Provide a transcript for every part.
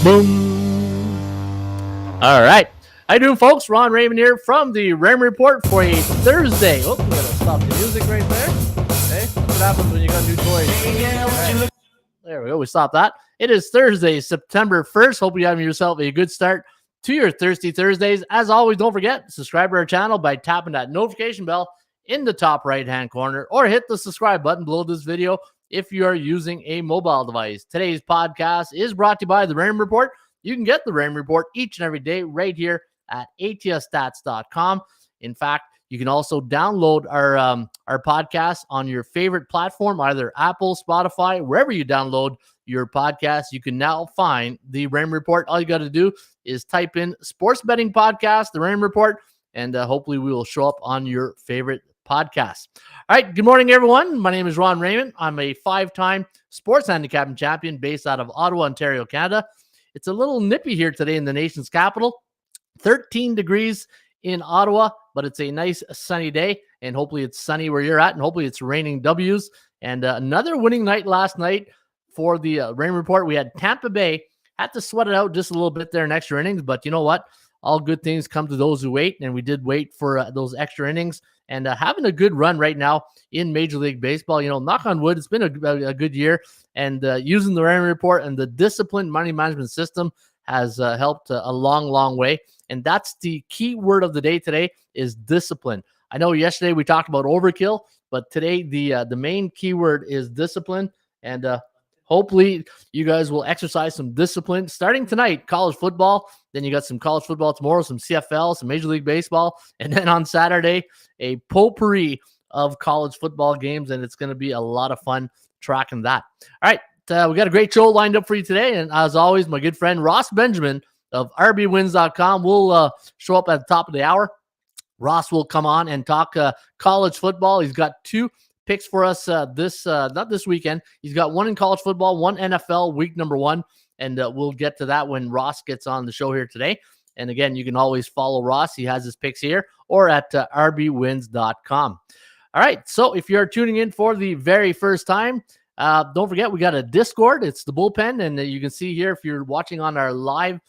Boom. All right. How you doing, folks? Ron Raymond here from the Raymond Report for a Thursday. Oh, we gotta stop the music right there. Okay, that's what happens when you got new toys. Right. There we go. We stopped that. It is Thursday, September 1st. Hope you're having yourself a good start to your Thirsty Thursdays. As always, don't forget, subscribe to our channel by tapping that notification bell in the top right-hand corner, or hit the subscribe button below this video if you are using a mobile device. Today's podcast is brought to you by the Raymond Report. You can get the Raymond Report each and every day right here at atsstats.com. In fact, you can also download our podcast on your favorite platform, either Apple, Spotify, wherever you download your podcast. You can now find the Raymond Report. All you got to do is type in sports betting podcast, the Raymond Report, and hopefully we will show up on your favorite podcast. All right. Good morning, everyone. My name is Ron Raymond. I'm a 5-time sports handicapping champion based out of Ottawa, Ontario, Canada. It's a little nippy here today in the nation's capital. 13 degrees in Ottawa, but it's a nice sunny day, and hopefully it's sunny where you're at, and hopefully it's raining W's. And another winning night last night for the Raymond Report. We had Tampa Bay. Had to sweat it out just a little bit there in extra innings, but you know what? All good things come to those who wait, and we did wait for those extra innings, and having a good run right now in Major League Baseball. You know, knock on wood, it's been a good year, and using the Raymond Report and the disciplined money management system has helped a long, long way, and that's the key word of the day today is discipline. I know yesterday we talked about overkill, but today the main keyword is discipline, and hopefully you guys will exercise some discipline starting tonight. College football, then you got some college football tomorrow, some CFL, some Major League Baseball, and then on Saturday a potpourri of college football games, and it's going to be a lot of fun tracking that. All right, we got a great show lined up for you today, and as always, my good friend Ross Benjamin of rbwins.com will show up at the top of the hour. Ross will come on and talk college football. He's got 2 picks for us not this weekend. He's got 1 in college football, 1 NFL week number 1, and we'll get to that when Ross gets on the show here today. And again, you can always follow Ross. He has his picks here or at rbwins.com. All right, so if you're tuning in for the very first time, don't forget we got a Discord. It's the Bullpen, and you can see here if you're watching on our live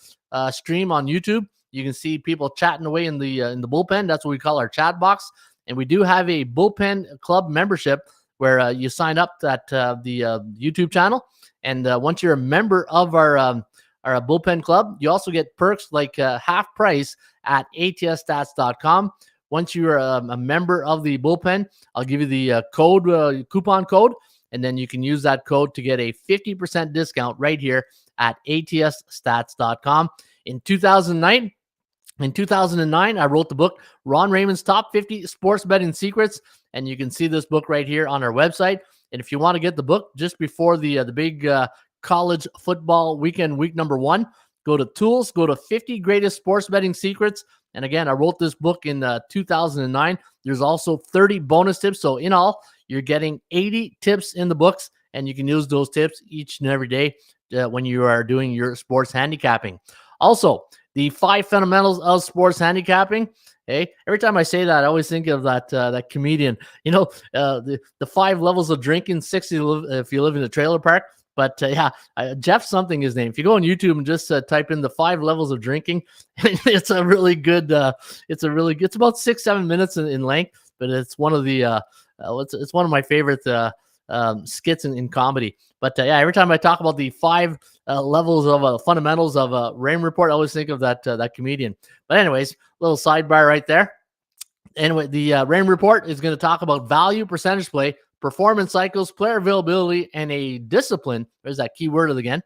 stream on YouTube, you can see people chatting away in the Bullpen. That's what we call our chat box. And we do have a Bullpen Club membership where you sign up at the YouTube channel. And once you're a member of our Bullpen Club, you also get perks like half price at atsstats.com. Once you're a member of the Bullpen, I'll give you the coupon code, and then you can use that code to get a 50% discount right here at atsstats.com. In 2009, I wrote the book, Ron Raymond's Top 50 Sports Betting Secrets, and you can see this book right here on our website. And if you want to get the book just before the big college football weekend, week number 1, go to Tools, go to 50 Greatest Sports Betting Secrets. And again, I wrote this book in 2009. There's also 30 bonus tips. So in all, you're getting 80 tips in the books, and you can use those tips each and every day when you are doing your sports handicapping. Also, the 5 fundamentals of sports handicapping. Hey, every time I say that, I always think of that comedian. You know, the 5 levels of drinking, 6 if you live in a trailer park. But Jeff something his name. If you go on YouTube and just type in the 5 levels of drinking, it's a really good. It's about 6-7 minutes in length, but it's one of the. It's one of my favorite skits in comedy. But every time I talk about the 5 levels of fundamentals of Raymond Report, I always think of that comedian. But anyways, little sidebar right there. Anyway, the Raymond Report is going to talk about value, percentage play, performance cycles, player availability, and a discipline. There's that key word again.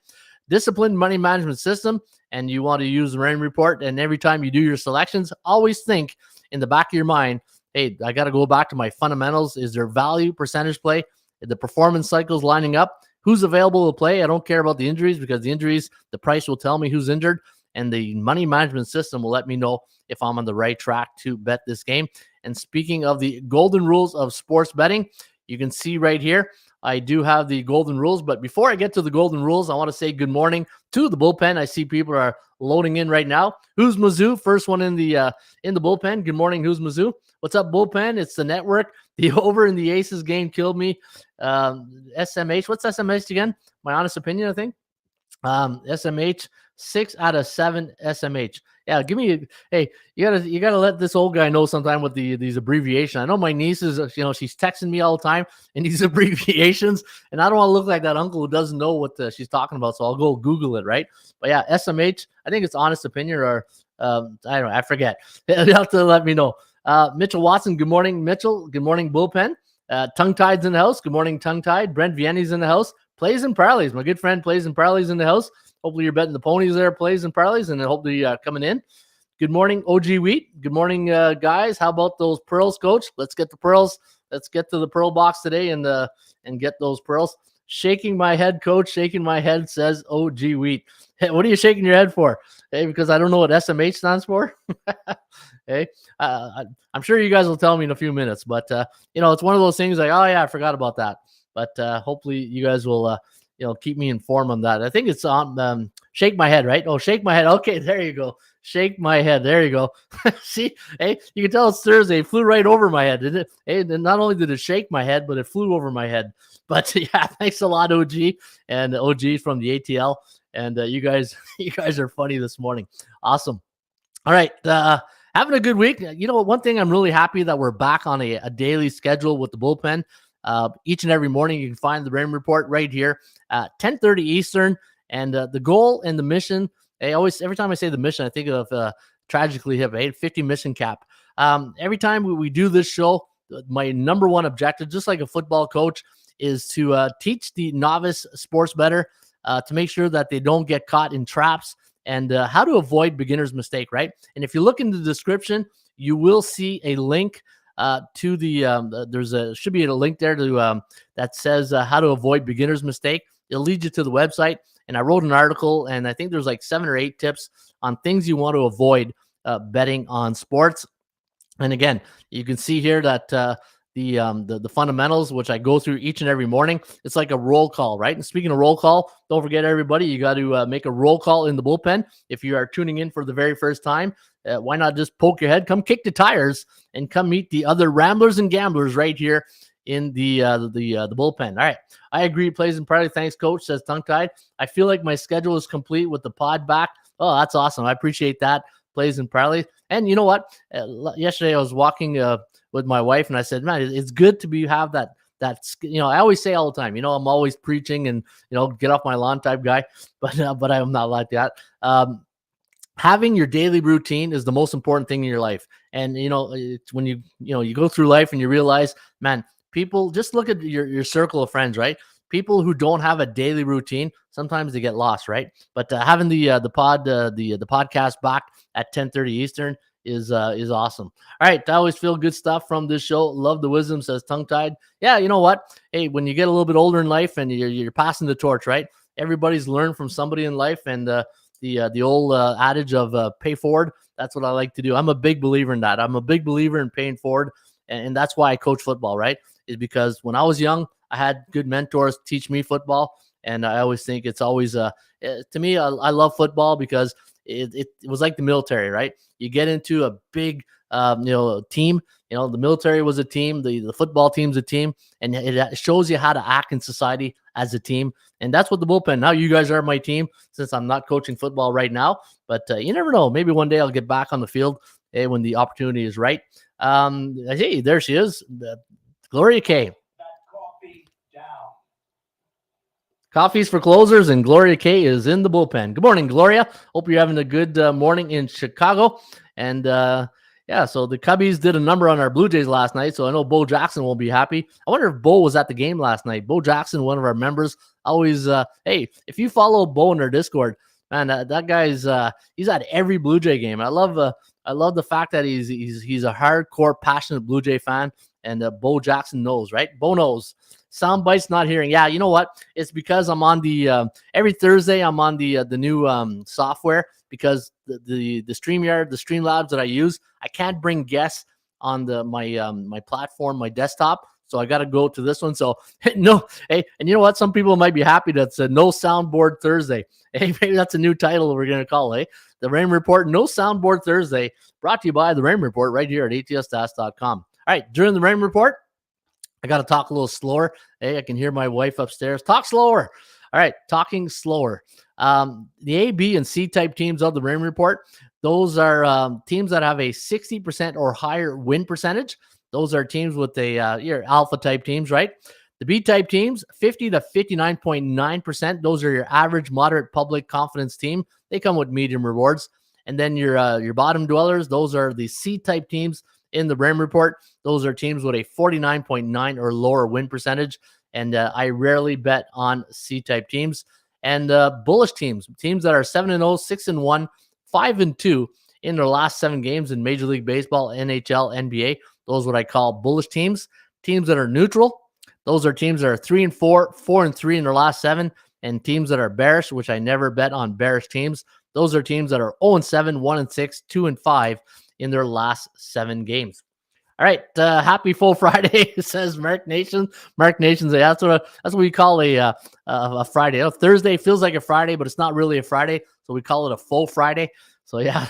Disciplined money management system. And you want to use the Raymond Report. And every time you do your selections, always think in the back of your mind, hey, I got to go back to my fundamentals. Is there value, percentage play, the performance cycles lining up? Who's available to play? I don't care about the injuries, because the injuries, the price will tell me who's injured, and the money management system will let me know if I'm on the right track to bet this game. And speaking of the golden rules of sports betting, you can see right here, I do have the golden rules. But before I get to the golden rules, I want to say good morning to the Bullpen. I see people are loading in right now. Who's Mizzou? First one in the Bullpen. Good morning. Who's Mizzou? What's up, Bullpen? It's the network. The over in the Aces game killed me. SMH. What's SMH again? My honest opinion, I think. SMH, 6 out of 7 SMH. Yeah, give me. Hey, you gotta let this old guy know sometime with these abbreviations. I know my niece is, she's texting me all the time in these abbreviations, and I don't want to look like that uncle who doesn't know what she's talking about. So I'll go Google it, right? But yeah, SMH. I think it's honest opinion, or I don't know. I forget. You have to let me know. Mitchell Watson. Good morning, Mitchell. Good morning, Bullpen. Tongue Tied's in the house. Good morning, Tongue Tied. Brent Vianney's in the house. Plays and Parleys. My good friend Plays and Parleys in the house. Hopefully you're betting the ponies there, Plays and Parleys, and hopefully coming in. Good morning, OG Wheat. Good morning, guys. How about those pearls, Coach? Let's get the pearls. Let's get to the pearl box today and get those pearls. Shaking my head, Coach. Shaking my head, says OG Wheat. Hey, what are you shaking your head for? Hey, because I don't know what SMH stands for. Hey, I'm sure you guys will tell me in a few minutes, but it's one of those things like, oh yeah, I forgot about that. But hopefully you guys will, keep me informed on that. I think it's on Shake My Head, right? Oh, Shake My Head. Okay, there you go. Shake My Head. There you go. See, hey, you can tell it's Thursday. It flew right over my head, didn't it? Hey, not only did it shake my head, but it flew over my head. But yeah, thanks a lot, OG and OG from the ATL. And you guys are funny this morning. Awesome. All right. Having a good week. One thing I'm really happy that we're back on a daily schedule with the bullpen. Each and every morning, you can find the Rain Report right here at 10:30 Eastern. And the goal and the mission, every time I say the mission, I think of Tragically Hip, 50 mission cap. Every time we do this show, my number one objective, just like a football coach, is to teach the novice sports bettor to make sure that they don't get caught in traps and how to avoid beginner's mistake, right? And if you look in the description, you will see a link to the should be a link there to that says how to avoid beginner's mistake. It'll lead you to the website. And I wrote an article, and I think there's like 7 or 8 tips on things you want to avoid betting on sports. And again, you can see here that the fundamentals, which I go through each and every morning, it's like a roll call, right? And speaking of roll call, don't forget, everybody, you got to make a roll call in the bullpen. If you are tuning in for the very first time, why not just poke your head, come kick the tires, and come meet the other ramblers and gamblers right here in the bullpen. All right, I agree. Plays and Parley. Thanks, Coach, says Tongue Tied. I feel like my schedule is complete with the pod back. Oh, that's awesome. I appreciate that, Plays and Parley. And you know what? Yesterday I was walking with my wife, and I said, man, it's good to have that. I always say all the time, I'm always preaching and, get off my lawn type guy, but I'm not like that. Having your daily routine is the most important thing in your life. And, it's when you go through life and you realize, man, people, just look at your circle of friends, right? People who don't have a daily routine, sometimes they get lost, right? But having the podcast back at 10:30 Eastern is awesome. All right, I always feel good stuff from this show. Love the wisdom, says Tongue Tied. Yeah, you know what? Hey, when you get a little bit older in life and you're passing the torch, right? Everybody's learned from somebody in life, and the old adage of pay forward. That's what I like to do. I'm a big believer in that. I'm a big believer in paying forward, and that's why I coach football, right? Is because when I was young, I had good mentors teach me football, and I always think it's always to me, I love football because it was like the military, right? You get into a big team. The military was a team, the football team's a team, and it shows you how to act in society as a team. And that's what the bullpen. Now you guys are my team, since I'm not coaching football right now, but you never know. Maybe one day I'll get back on the field when the opportunity is right. Hey, there she is, Gloria K. Coffees for closers, and Gloria K is in the bullpen. Good morning, Gloria. Hope you're having a good morning in Chicago. And so the Cubbies did a number on our Blue Jays last night, so I know Bo Jackson will be happy. I wonder if Bo was at the game last night. Bo Jackson, one of our members, always, hey, if you follow Bo in our Discord, man, that guy's he's at every Blue Jay game. I love the fact that he's a hardcore, passionate Blue Jay fan, and Bo Jackson knows, right? Bo knows. Sound bites not hearing. Yeah, you know what? It's because I'm on the every Thursday I'm on the new software, because the StreamYard, the Streamlabs that I use, I can't bring guests on my platform, my desktop. So I got to go to this one. So no, hey, and you know what? Some people might be happy that's a no soundboard Thursday. Hey, maybe that's a new title we're going to call it. The Rain Report, no soundboard Thursday, brought to you by the Rain Report right here at ATSstats.com. All right, during the Rain Report, I got to talk a little slower. Hey, I can hear my wife upstairs. Talk slower. All right, talking slower. The A, B, and C type teams of the Raymond Report, those are teams that have a 60% or higher win percentage. Those are teams with your alpha type teams, right? The B type teams, 50 to 59.9%. Those are your average, moderate, public confidence team. They come with medium rewards. And then your bottom dwellers, those are the C type teams in the Raymond Report. Those are teams with a 49.9 or lower win percentage. And I rarely bet on C type teams. And bullish teams that are 7-0, 6-1, 5-2 in their last 7 games in Major League Baseball, NHL, NBA. Those are what I call bullish teams. Teams that are neutral, those are teams that are 3-4, 4-3 in their last 7. And teams that are bearish, which I never bet on bearish teams, those are teams that are 0-7, 1-6, 2-5 in their last 7 games. All right, happy full Friday, says Mark Nation. Mark Nation's that's what we call a Friday. Thursday feels like a Friday, but it's not really a Friday, so we call it a full Friday. So yeah,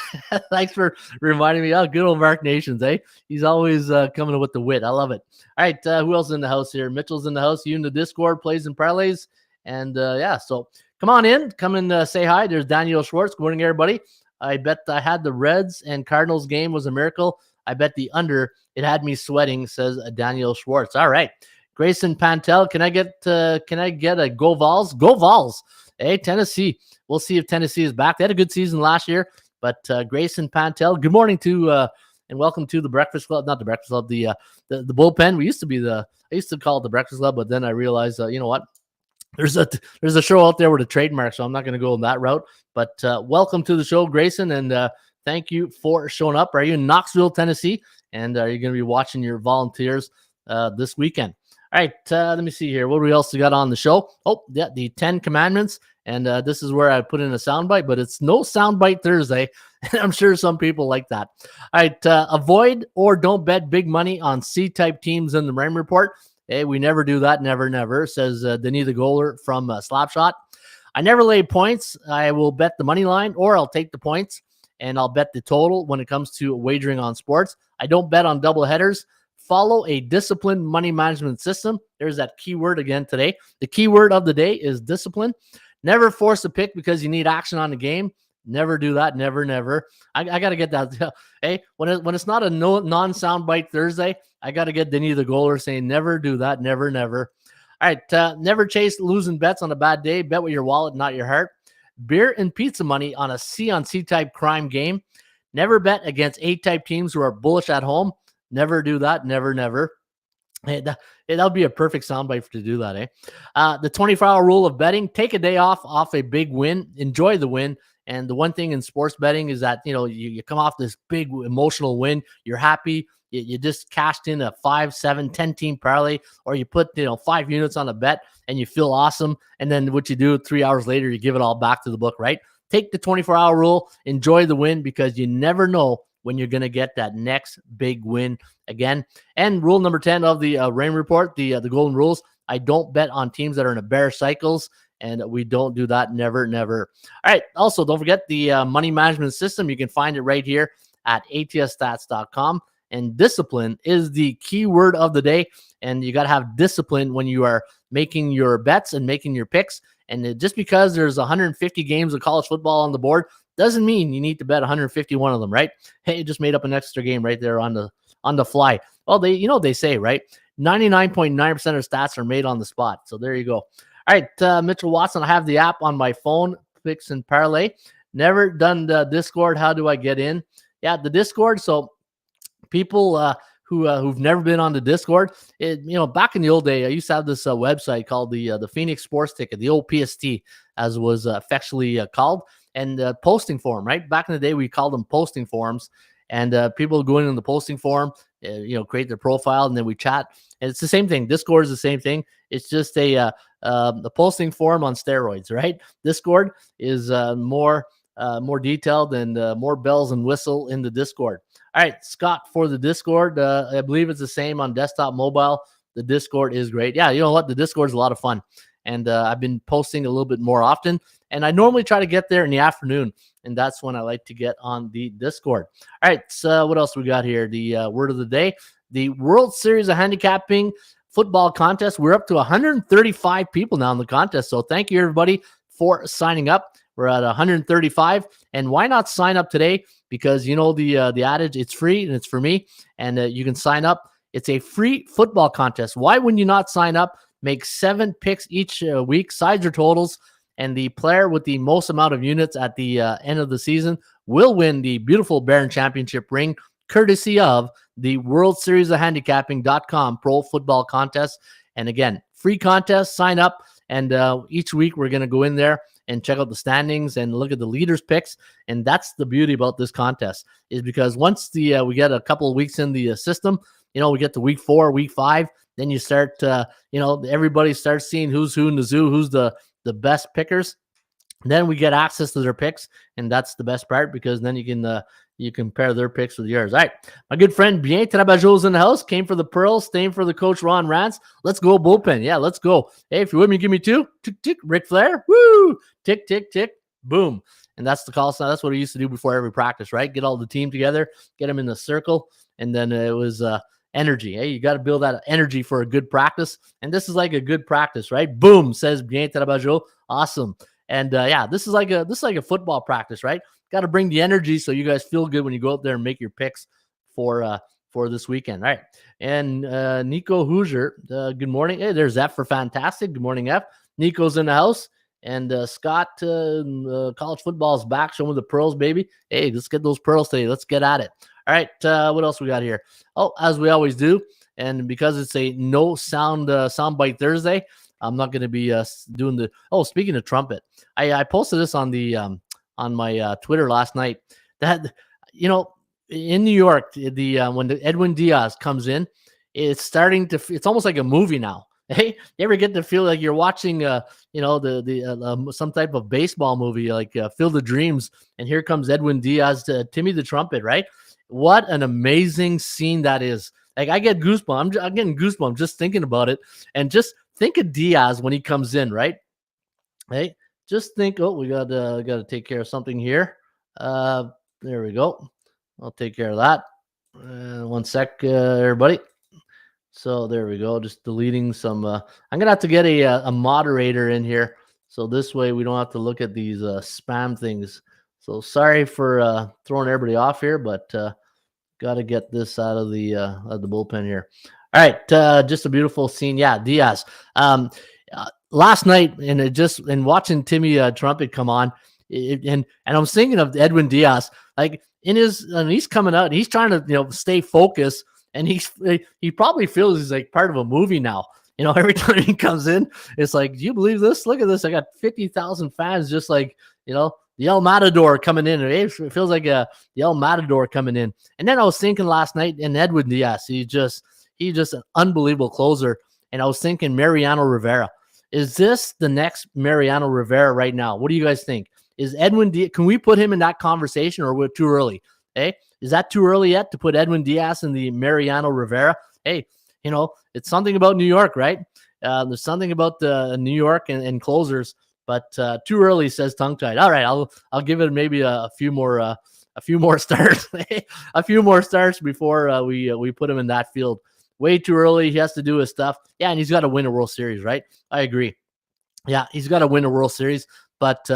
thanks for reminding me. Oh, good old Mark Nations, eh? He's always coming with the wit. I love it. All right, who else is in the house here? Mitchell's in the house. You in the Discord, plays and parlays, and so come on in, come and say hi. There's Daniel Schwartz. Good morning, everybody. I bet I had the Reds and Cardinals game was a miracle. I bet the under. It had me sweating, says Daniel Schwartz. All right. Grayson Pantel, can I get a go Vols? Go Vols. Hey, Tennessee. We'll see if Tennessee is back. They had a good season last year, but Grayson Pantel, good morning to and welcome to the Breakfast Club. Not the Breakfast Club, the bullpen. I used to call it the Breakfast Club, but then I realized, you know what? There's a show out there with a trademark, so I'm not going to go on that route. But welcome to the show, Grayson, and thank you for showing up. Are you in Knoxville, Tennessee? And are you going to be watching your Volunteers this weekend? All right, let me see here. What else we got on the show? Oh, yeah, the 10 Commandments. And this is where I put in a soundbite, but it's no soundbite Thursday. I'm sure some people like that. All right, avoid or don't bet big money on C-type teams in the Raymond Report. Hey, we never do that. Never, says Denis the Goaler from Slapshot. I never lay points. I will bet the money line or I'll take the points. And I'll bet the total when it comes to wagering on sports. I don't bet on double headers. Follow a disciplined money management system. There's that keyword again today. The keyword of the day is discipline. Never force a pick because you need action on the game. Never do that. Never. I got to get that. Hey, when it's not a non-soundbite Thursday, I got to get Denis the Goaler saying never do that. Never. All right, never chase losing bets on a bad day. Bet with your wallet, not your heart. Beer and pizza money on a C on C type crime game. Never bet against A type teams who are bullish at home. Never do that. Never. Hey, that'll be a perfect soundbite to do that, eh? The 24-hour rule of betting: take a day off a big win, enjoy the win. And the one thing in sports betting is that you come off this big emotional win, you're happy. You just cashed in a 5, 7, 10 team parlay, or you put 5 units on a bet and you feel awesome. And then what you do 3 hours later, you give it all back to the book, right? Take the 24-hour rule, enjoy the win, because you never know when you're going to get that next big win again. And rule number 10 of the Raymond Report, the golden rules: I don't bet on teams that are in a bear cycles, and we don't do that. Never. All right. Also, don't forget the money management system. You can find it right here at atsstats.com. And discipline is the key word of the day. And you got to have discipline when you are making your bets and making your picks. And just because there's 150 games of college football on the board doesn't mean you need to bet 151 of them, right? Hey, you just made up an extra game right there on the fly. Well, they say, right? 99.9% of stats are made on the spot. So there you go. All right, Mitchell Watson, I have the app on my phone, Picks and Parlay. Never done the Discord. How do I get in? Yeah, the Discord. So people who've never been on the Discord, back in the old day, I used to have this website called the Phoenix Sports Ticket, the old PST, as was affectionately called, and posting forum, right? Back in the day, we called them posting forums, and people go in the posting forum, create their profile, and then we chat. And it's the same thing. Discord is the same thing. It's just a posting forum on steroids, right? Discord is more detailed and more bells and whistle in the Discord. All right, Scott, for the Discord, I believe it's the same on desktop, mobile. The Discord is great. Yeah, you know what? The Discord is a lot of fun. And I've been posting a little bit more often. And I normally try to get there in the afternoon. And that's when I like to get on the Discord. All right, so what else we got here? The word of the day. The World Series of Handicapping football contest. We're up to 135 people now in the contest. So thank you, everybody, for signing up. We're at 135. And why not sign up today? Because you know the adage, it's free and it's for me. And you can sign up. It's a free football contest. Why wouldn't you not sign up? Make 7 picks each week, sides or totals. And the player with the most amount of units at the end of the season will win the beautiful Baron Championship ring, courtesy of the World Series of Handicapping.com Pro Football Contest. And again, free contest, sign up. And each week we're going to go in there and check out the standings and look at the leaders' picks. And that's the beauty about this contest, is because once we get a couple of weeks in the system, we get to week 4, week 5, then you start, everybody starts seeing who's who in the zoo, who's the best pickers. Then we get access to their picks, and that's the best part, because then you compare their picks with yours. All right, my good friend Bien Trabajo's in the house. Came for the pearls, staying for the coach Ron Rance. Let's go bullpen. Yeah, let's go. Hey, if you're with me, give me 2. Tick, tick, Ric Flair. Woo! Tick, tick, tick. Boom. And that's the call sign. That's what he used to do before every practice, right? Get all the team together, get them in the circle, and then it was energy. Hey, you got to build that energy for a good practice. And this is like a good practice, right? Boom, says Bien Trabajo. Awesome. And this is like a football practice, right? Got to bring the energy so you guys feel good when you go out there and make your picks for this weekend, right? And Nico Hoosier, good morning. Hey, there's F for fantastic. Good morning, F. Nico's in the house. And Scott, college football is back. Show me the pearls, baby. Hey, let's get those pearls today. Let's get at it. All right, what else we got here? Oh, as we always do, and because it's a no soundbite Thursday, I'm not going to be doing the. Oh, speaking of trumpet, I posted this on the on my Twitter last night. That in New York, when the Edwin Diaz comes in, it's starting to. It's almost like a movie now. Hey, you ever get to feel like you're watching, some type of baseball movie, like Field of Dreams, and here comes Edwin Diaz to Timmy the Trumpet, right? What an amazing scene that is. Like, I get goosebumps. I'm getting goosebumps just thinking about it. And just think of Diaz when he comes in, right? Hey, just think, we got to take care of something here. There we go. I'll take care of that. One sec, everybody. So there we go. Just deleting some. I'm going to have to get a moderator in here. So this way we don't have to look at these spam things. So sorry for throwing everybody off here, but got to get this out of the bullpen here. All right, just a beautiful scene. Yeah, Diaz. Last night, and watching Timmy Trumpet come on, and I'm thinking of Edwin Diaz. Like he's coming out, and he's trying to stay focused, and he probably feels he's like part of a movie now. Every time he comes in, it's like, do you believe this? Look at this. I got 50,000 fans, just like the El Matador coming in. It feels like the El Matador coming in. And then I was thinking last night, and Edwin Diaz, he's just an unbelievable closer. And I was thinking Mariano Rivera. Is this the next Mariano Rivera right now? What do you guys think? Is Edwin Diaz, can we put him in that conversation, or we're too early? Hey, is that too early yet to put Edwin Diaz in the Mariano Rivera? Hey, it's something about New York, right? There's something about the New York and closers. But too early, says tongue tied. All right, I'll give it maybe a few more starts, a few more starts before we put him in that field. Way too early. He has to do his stuff. Yeah, and he's got to win a World Series, right? I agree. Yeah, he's got to win a World Series. But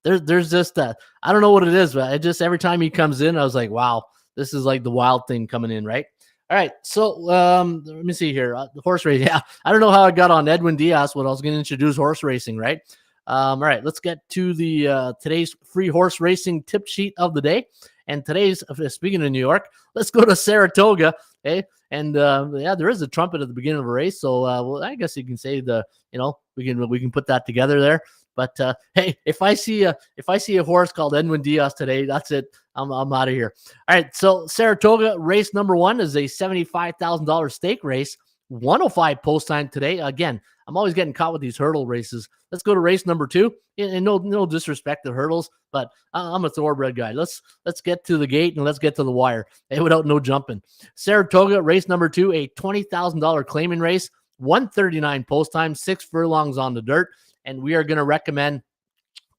there's just that. I don't know what it is, but every time he comes in, I was like, wow, this is like the wild thing coming in, right? All right, so let me see here. The horse race. Yeah, I don't know how I got on Edwin Diaz when I was going to introduce horse racing, right? All right, let's get to the today's free horse racing tip sheet of the day. And today's, speaking of New York, let's go to Saratoga. Okay, and there is a trumpet at the beginning of a race, so I guess you can say we can put that together there. But hey, if I see a horse called Edwin Diaz today, that's it. I'm out of here. All right, so Saratoga race number 1 is a $75,000 stake race. 105 post time today. Again, I'm always getting caught with these hurdle races. Let's go to race number 2. And no disrespect to hurdles, but I'm a thoroughbred guy. Let's get to the gate and let's get to the wire without no jumping. Saratoga race number 2, a $20,000 claiming race. 139 post time, 6 furlongs on the dirt. And we are going to recommend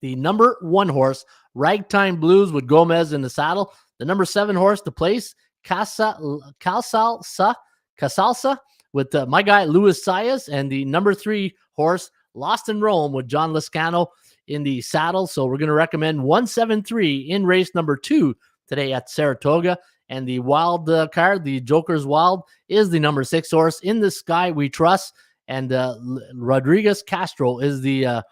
the number 1 horse, Ragtime Blues with Gomez in the saddle. The number 7 horse to place, Casalsa, with my guy Luis Saez and the number 3 horse Lost in Rome with John Lizcano in the saddle. So we're going to recommend 173 in race number 2 today at Saratoga. And the wild card, the Joker's Wild, is the number 6 horse In the Sky We Trust. And Rodriguez Castro is the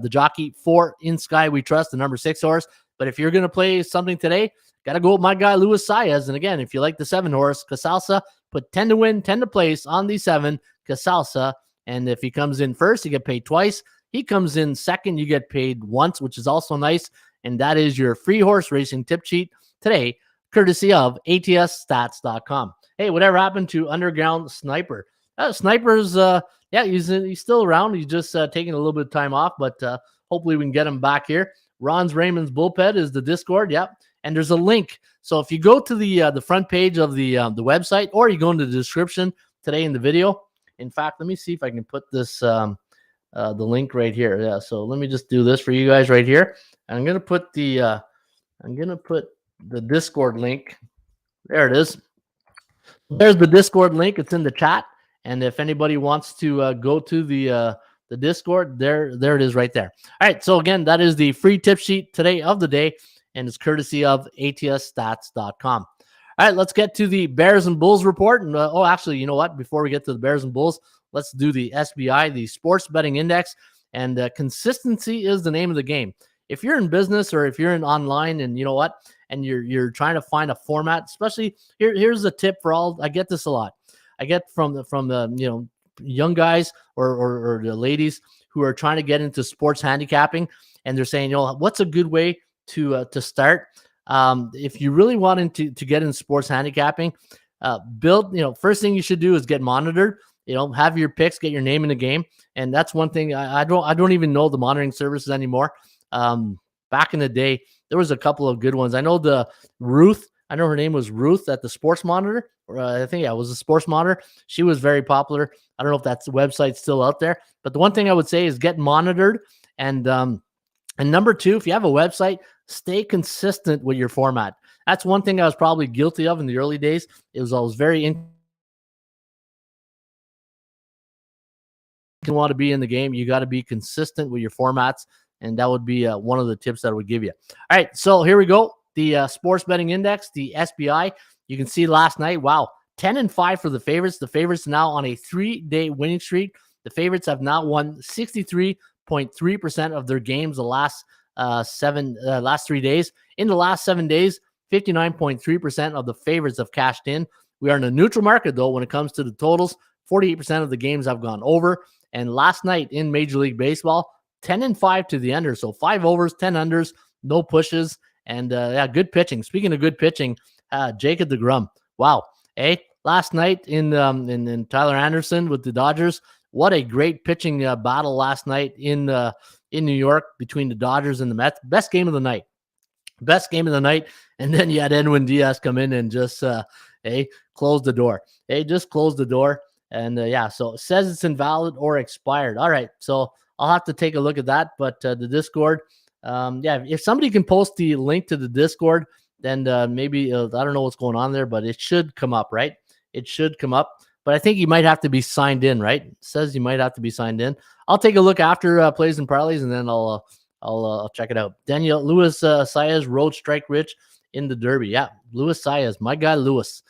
jockey for In Sky We Trust, the number 6 horse. But if you're going to play something today, got to go with my guy Luis Saez. And again, if you like the 7 horse, Casalsa, put 10 to win, 10 to place on the 7, Casalsa. And if he comes in first, you get paid twice. He comes in second, you get paid once, which is also nice. And that is your free horse racing tip sheet today, courtesy of ATSstats.com. Hey, whatever happened to Underground Sniper? Sniper's, he's still around. He's just taking a little bit of time off, but hopefully we can get him back here. Ron Raymond's bullpen is the Discord. Yep. And there's a link. So if you go to the front page of the website, or you go into the description today in the video. In fact, let me see if I can put this the link right here. Yeah. So let me just do this for you guys right here. I'm gonna put the Discord link. There it is. There's the Discord link. It's in the chat. And if anybody wants to go to the Discord, there it is right there. All right. So again, that is the free tip sheet today of the day, and it's courtesy of ATSstats.com. All right, let's get to the Bears and Bulls report. And actually, you know what? Before we get to the Bears and Bulls, let's do the SBI, the Sports Betting Index. And consistency is the name of the game. If you're in business or if you're in online, and you know what, and you're trying to find a format, especially here's a tip for all. I get this a lot. I get from the young guys or the ladies who are trying to get into sports handicapping, and they're saying, what's a good way to start? If you really want to get in sports handicapping, first thing you should do is get monitored. Have your picks, get your name in the game, and that's one thing. I don't even know the monitoring services anymore. Back in the day, there was a couple of good ones. I know I know her name was Ruth at the Sports Monitor. I think it was a Sports Monitor. She was very popular. I don't know if that website's still out there, but the one thing I would say is get monitored. And number 2, if you have a website, stay consistent with your format. That's one thing I was probably guilty of in the early days. I was very you want to be in the game, you got to be consistent with your formats, and that would be one of the tips that I would give you. All right, so here we go. The Sports Betting Index, the SBI. You can see last night, wow, 10-5 for the favorites. The favorites now on a 3-day winning streak. The favorites have now won 63.3% of their games the last 3 days. In the last 7 days, 59.3% of the favorites have cashed in. We are in a neutral market, though, when it comes to the totals. 48% of the games have gone over. And last night in Major League Baseball, 10-5 to the under. So 5 overs, 10 unders, no pushes. And good pitching. Speaking of good pitching, Jacob deGrom. Wow. Last night in Tyler Anderson with the Dodgers, what a great pitching battle last night in New York between the Dodgers and the Mets. Best game of the night. And then you had Edwin Diaz come in and just close the door. Just close the door. And so it says it's invalid or expired. All right. So I'll have to take a look at that. But the Discord, if somebody can post the link to the Discord, then maybe I don't know what's going on there, but it should come up, right? It should come up. But I think you might have to be signed in, right? It says you might have to be signed in. I'll take a look after plays and parlays, and then I'll check it out. Daniel Luis Saez rode strike rich in the Derby. Yeah, Luis Saez, my guy Luis.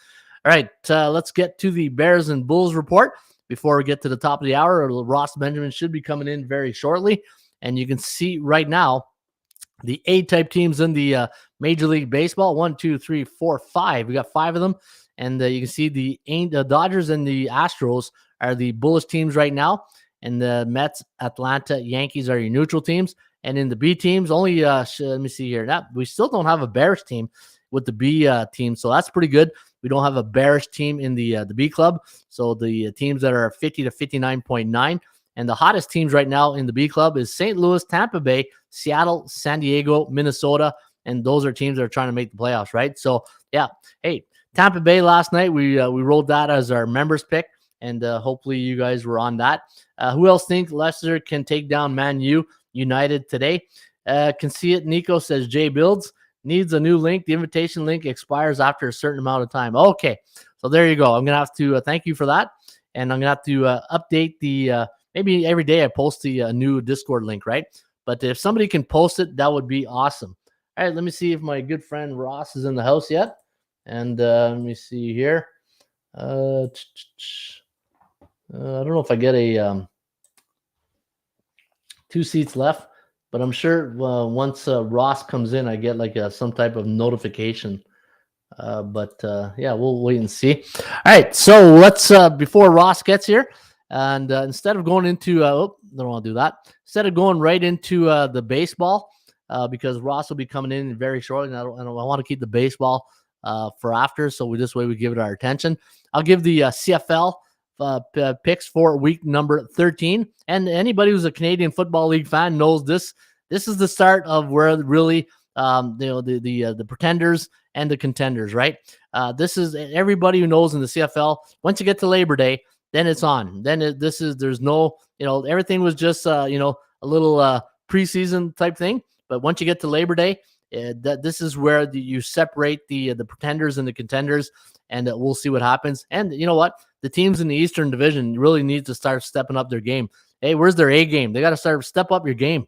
All right, let's get to the Bears and Bulls report before we get to the top of the hour. Ross Benjamin should be coming in very shortly, and you can see right now the A-type teams in the Major League Baseball. 1, 2, 3, 4, 5. We got 5 of them. And you can see the Dodgers and the Astros are the bullish teams right now. And the Mets, Atlanta, Yankees are your neutral teams. And in the B teams, only, let me see here. We still don't have a bearish team with the B team. So that's pretty good. We don't have a bearish team in the B club. So the teams that are 50 to 59.9. And the hottest teams right now in the B club is St. Louis, Tampa Bay, Seattle, San Diego, Minnesota. And those are teams that are trying to make the playoffs, right? So, hey, Tampa Bay last night, we rolled that as our members pick, and hopefully you guys were on that. Who else think Leicester can take down Man U United today? Can see it. Nico says Jay Builds needs a new link. The invitation link expires after a certain amount of time. Okay, so there you go. I'm going to have to thank you for that. and I'm going to have to update the maybe every day I post the new Discord link, right? But if somebody can post it, that would be awesome. All right, let me see if my good friend Ross is in the house yet. And let me see here. I don't know if I get a 2 seats left, but I'm sure once Ross comes in, I get like some type of notification. But yeah, we'll wait and see. All right, so let's before Ross gets here, and instead of going into don't want to do that. Instead of going right into the baseball, because Ross will be coming in very shortly, and I want to keep the baseball for after, so this way we give it our attention. I'll give the CFL picks for week number 13, and anybody who's a Canadian Football League fan knows this is the start of where really the pretenders and the contenders, right? This is everybody who knows in the CFL. Once you get to Labor Day, then it's on. Then there's no, everything was just a little preseason type thing. But once you get to Labor Day, this is where you separate the pretenders and the contenders, and we'll see what happens. And you know what? The teams in the Eastern Division really need to start stepping up their game. Hey, where's their A game? They got to step up your game.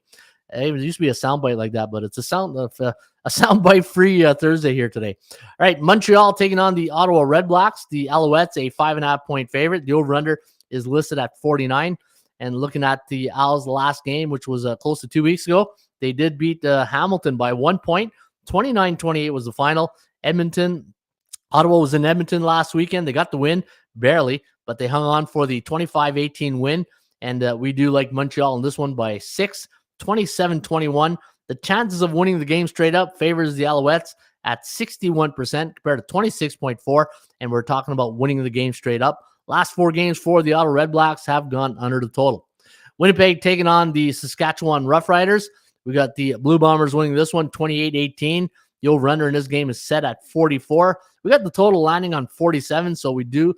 Hey, it used to be a soundbite like that, but it's a soundbite free Thursday here today. All right, Montreal taking on the Ottawa Redblacks. The Alouettes, a 5.5-point favorite. The over/under is listed at 49. And looking at the Owls' last game, which was close to 2 weeks ago, they did beat Hamilton by 1 point. 29-28 was the final. Ottawa was in Edmonton last weekend. They got the win, barely, but they hung on for the 25-18 win. And we do like Montreal in this one by 6, 27-21. The chances of winning the game straight up favors the Alouettes at 61% compared to 26.4. And we're talking about winning the game straight up. Last 4 games for the Ottawa Redblacks have gone under the total. Winnipeg taking on the Saskatchewan Roughriders. We got the Blue Bombers winning this one 28-18. The over-under in this game is set at 44. We got the total landing on 47, so we do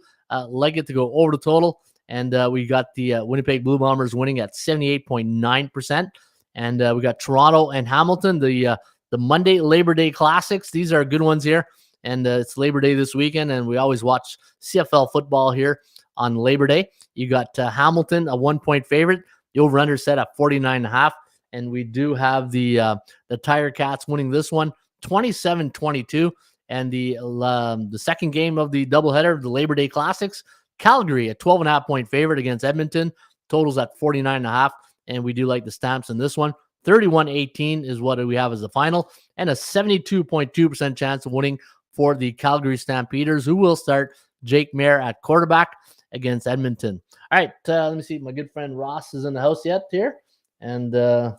like it to go over the total. And we got the Winnipeg Blue Bombers winning at 78.9%. And we got Toronto and Hamilton, the Monday Labor Day Classics. These are good ones here. And it's Labor Day this weekend, and we always watch CFL football here on Labor Day. You got Hamilton, a 1-point favorite. The over-under set at 49.5. And we do have the Tiger Cats winning this one 27-22. And the second game of the doubleheader of the Labor Day Classics, Calgary, a 12.5-point favorite against Edmonton. Totals at 49.5. And we do like the Stamps in this one. 31-18 is what we have as the final. And a 72.2% chance of winning for the Calgary Stampeders, who will start Jake Mayer at quarterback against Edmonton. All right, let me see. My good friend Ross is in the house yet here. And let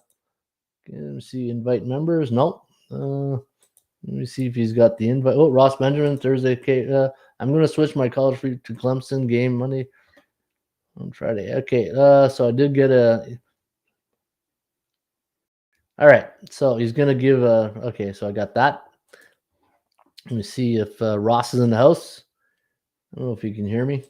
me see, invite members. Nope. Let me see if he's got the invite. Oh, Ross Benjamin, Thursday. Okay, I'm going to switch my college free to Clemson game Monday on Friday. Okay, so I did get a... All right, so he's going to give a... Okay, so I got that. Let me see if Ross is in the house. I don't know if you can hear me.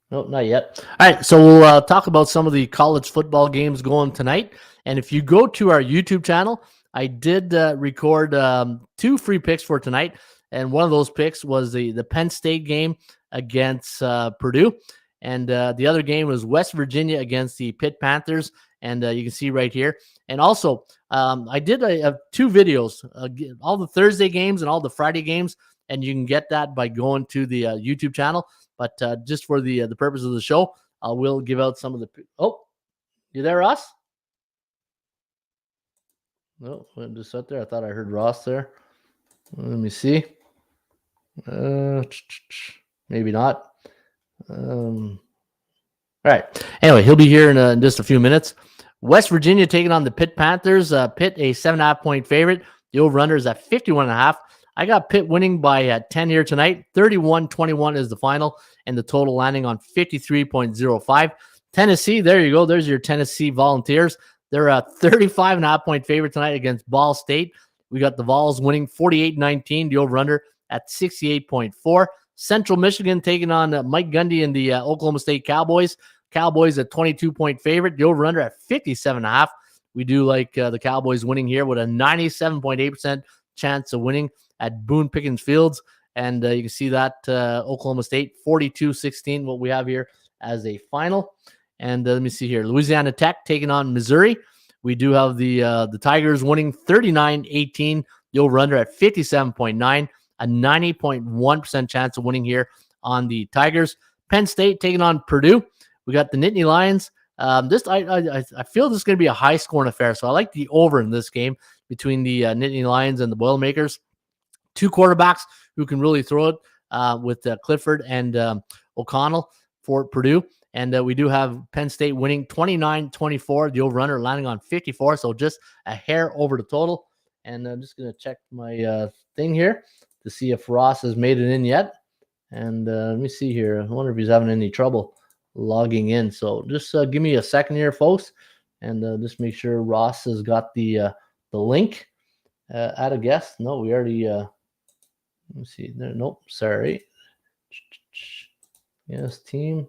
Nope, not yet. All right, so we'll talk about some of the college football games going tonight. And if you go to our YouTube channel, I did record 2 free picks for tonight. And one of those picks was the Penn State game against Purdue. And the other game was West Virginia against the Pitt Panthers. And you can see right here. And also, I did 2 videos, all the Thursday games and all the Friday games. And you can get that by going to the YouTube channel. But just for the purpose of the show, I will give out some of the... Oh, you there, Ross? No, I just sat there. I thought I heard Ross there. Let me see. Maybe not. All right. Anyway, he'll be here in just a few minutes. West Virginia taking on the Pitt Panthers. Pitt, a 7.5-point favorite. The over-under is at 51.5. I got Pitt winning by 10 here tonight. 31-21 is the final, and the total landing on 53.05. Tennessee, there you go. There's your Tennessee Volunteers. They're a 35.5-point favorite tonight against Ball State. We got the Vols winning 48-19, the over-under at 68.4. Central Michigan taking on Mike Gundy and the Oklahoma State Cowboys. Cowboys a 22-point favorite, the over-under at 57.5. We do like the Cowboys winning here with a 97.8% chance of winning at Boone Pickens Fields. And you can see that Oklahoma State 42-16, what we have here as a final. And let me see here. Louisiana Tech taking on Missouri. We do have the Tigers winning 39-18. The over-under at 57.9, a 90.1% chance of winning here on the Tigers. Penn State taking on Purdue. We got the Nittany Lions. I feel this is going to be a high-scoring affair, so I like the over in this game between the Nittany Lions and the Boilermakers. Two quarterbacks who can really throw it with Clifford and O'Connell for Purdue. And we do have Penn State winning 29-24, the over-under landing on 54, so just a hair over the total. And I'm just going to check my thing here to see if Ross has made it in yet. And let me see here. I wonder if he's having any trouble logging in. So just give me a second here, folks, and just make sure Ross has got the link. Add a guest. No, we already. Let me see. There, nope. Sorry. Yes, team.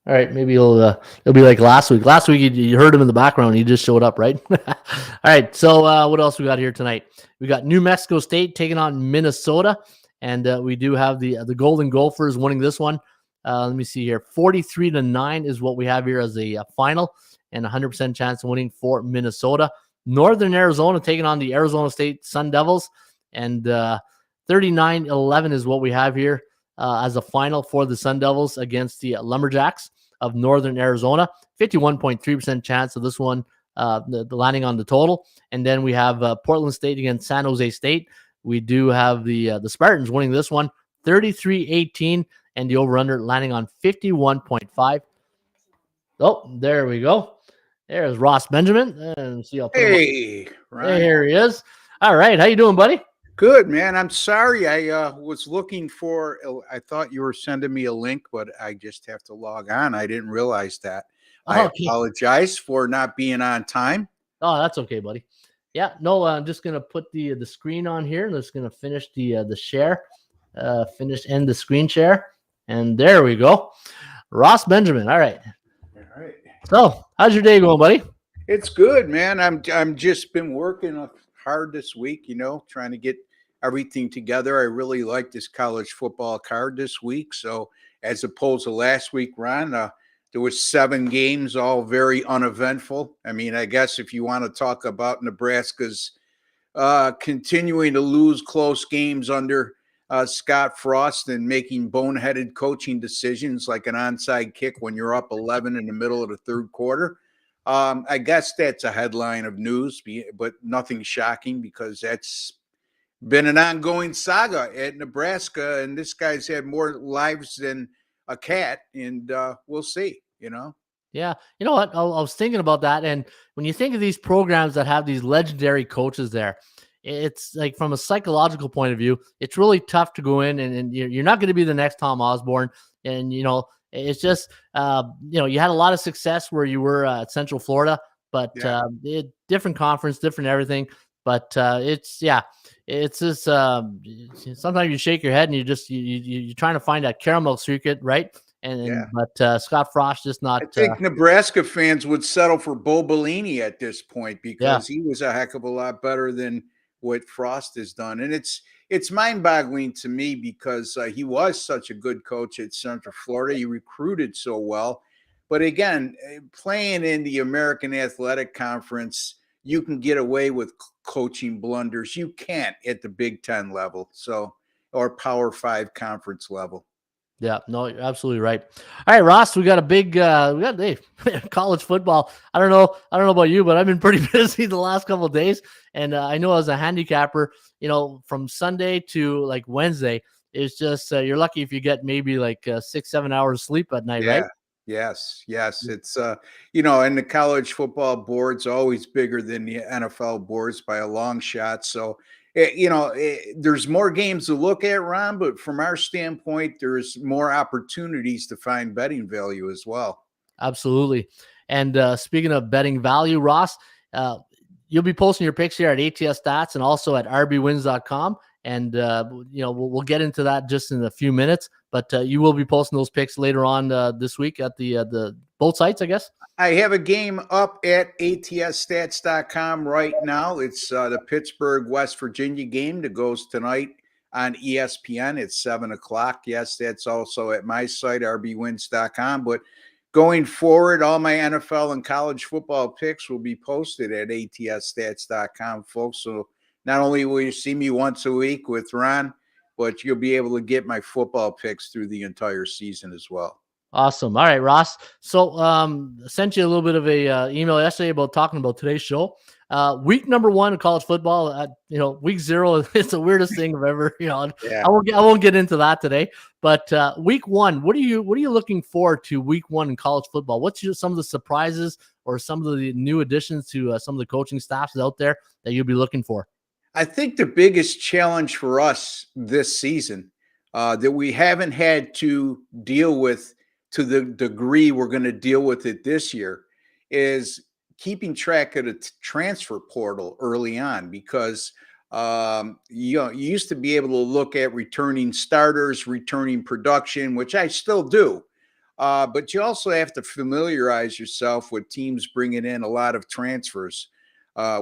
All right, maybe it'll be like last week. Last week you heard him in the background. He just showed up, right? All right, so what else we got here tonight? We got New Mexico State taking on Minnesota, and we do have the Golden Gophers winning this one. Let me see here. 43-9 is what we have here as a final, and 100% chance of winning for Minnesota. Northern Arizona taking on the Arizona State Sun Devils, and 39-11 is what we have here as a final for the Sun Devils against the Lumberjacks of Northern Arizona. 51.3% chance of this one the landing on the total. And then we have Portland State against San Jose State. We do have the Spartans winning this one 33-18, and the over-under landing on 51.5. Oh, there we go. There's Ross Benjamin. And see, hey, Ryan. There he is. All right, how you doing, buddy? Good, man. I'm sorry. I was looking for. I thought you were sending me a link, but I just have to log on. I didn't realize that. I apologize for not being on time. Oh, that's okay, buddy. Yeah, no, I'm just gonna put the screen on here. I'm just gonna finish the share, end the screen share, and there we go. Ross Benjamin. All right. All right. So, how's your day going, buddy? It's good, man. I'm just been working hard this week, trying to get everything together. I really like this college football card this week. So as opposed to last week, Ron, there was 7 games, all very uneventful. I mean, I guess if you want to talk about Nebraska's continuing to lose close games under Scott Frost and making boneheaded coaching decisions like an onside kick when you're up 11 in the middle of the third quarter. I guess that's a headline of news, but nothing shocking because that's been an ongoing saga at Nebraska, and this guy's had more lives than a cat, and we'll see, Yeah, you know what? I was thinking about that, and when you think of these programs that have these legendary coaches there, it's like from a psychological point of view, it's really tough to go in, and you're not going to be the next Tom Osborne, and it's just, you had a lot of success where you were at Central Florida, but different conference, different everything. But it's just sometimes you shake your head and you're trying to find that caramel secret, right? But Scott Frost just not. I think Nebraska fans would settle for Bo Bellini at this point because he was a heck of a lot better than what Frost has done, and it's mind-boggling to me because he was such a good coach at Central Florida. He recruited so well. But again, playing in the American Athletic Conference, you can get away with coaching blunders. You can't at the Big Ten level, or Power 5 conference level. Yeah, no, you're absolutely right. All right, Ross, we got a big college football. I don't know about you, but I've been pretty busy the last couple of days. And I know as a handicapper, from Sunday to like Wednesday, it's just you're lucky if you get maybe like 6-7 hours sleep at night, right? Yes. It's, and the college football board's always bigger than the NFL boards by a long shot. So, there's more games to look at, Ron, but from our standpoint, there's more opportunities to find betting value as well. Absolutely. And speaking of betting value, Ross, you'll be posting your picks here at ATS Stats and also at rbwins.com. And, we'll get into that just in a few minutes, but you will be posting those picks later on this week at both both sites, I guess. I have a game up at atsstats.com right now. It's the Pittsburgh, West Virginia game that goes tonight on ESPN at 7 o'clock. Yes, that's also at my site, rbwins.com. But going forward, all my NFL and college football picks will be posted at atsstats.com, folks. So not only will you see me once a week with Ron, but you'll be able to get my football picks through the entire season as well. Awesome. All right, Ross. So sent you a little bit of a email yesterday about talking about today's show. Week number 1 of college football. Week 0 it's the weirdest thing I've ever. Yeah. I won't get into that today. But week 1, what are you looking forward to week 1 in college football? What's some of the surprises or some of the new additions to some of the coaching staffs out there that you'll be looking for? I think the biggest challenge for us this season that we haven't had to deal with to the degree we're going to deal with it this year is keeping track of the transfer portal early on, because you used to be able to look at returning starters, returning production, which I still do. But you also have to familiarize yourself with teams bringing in a lot of transfers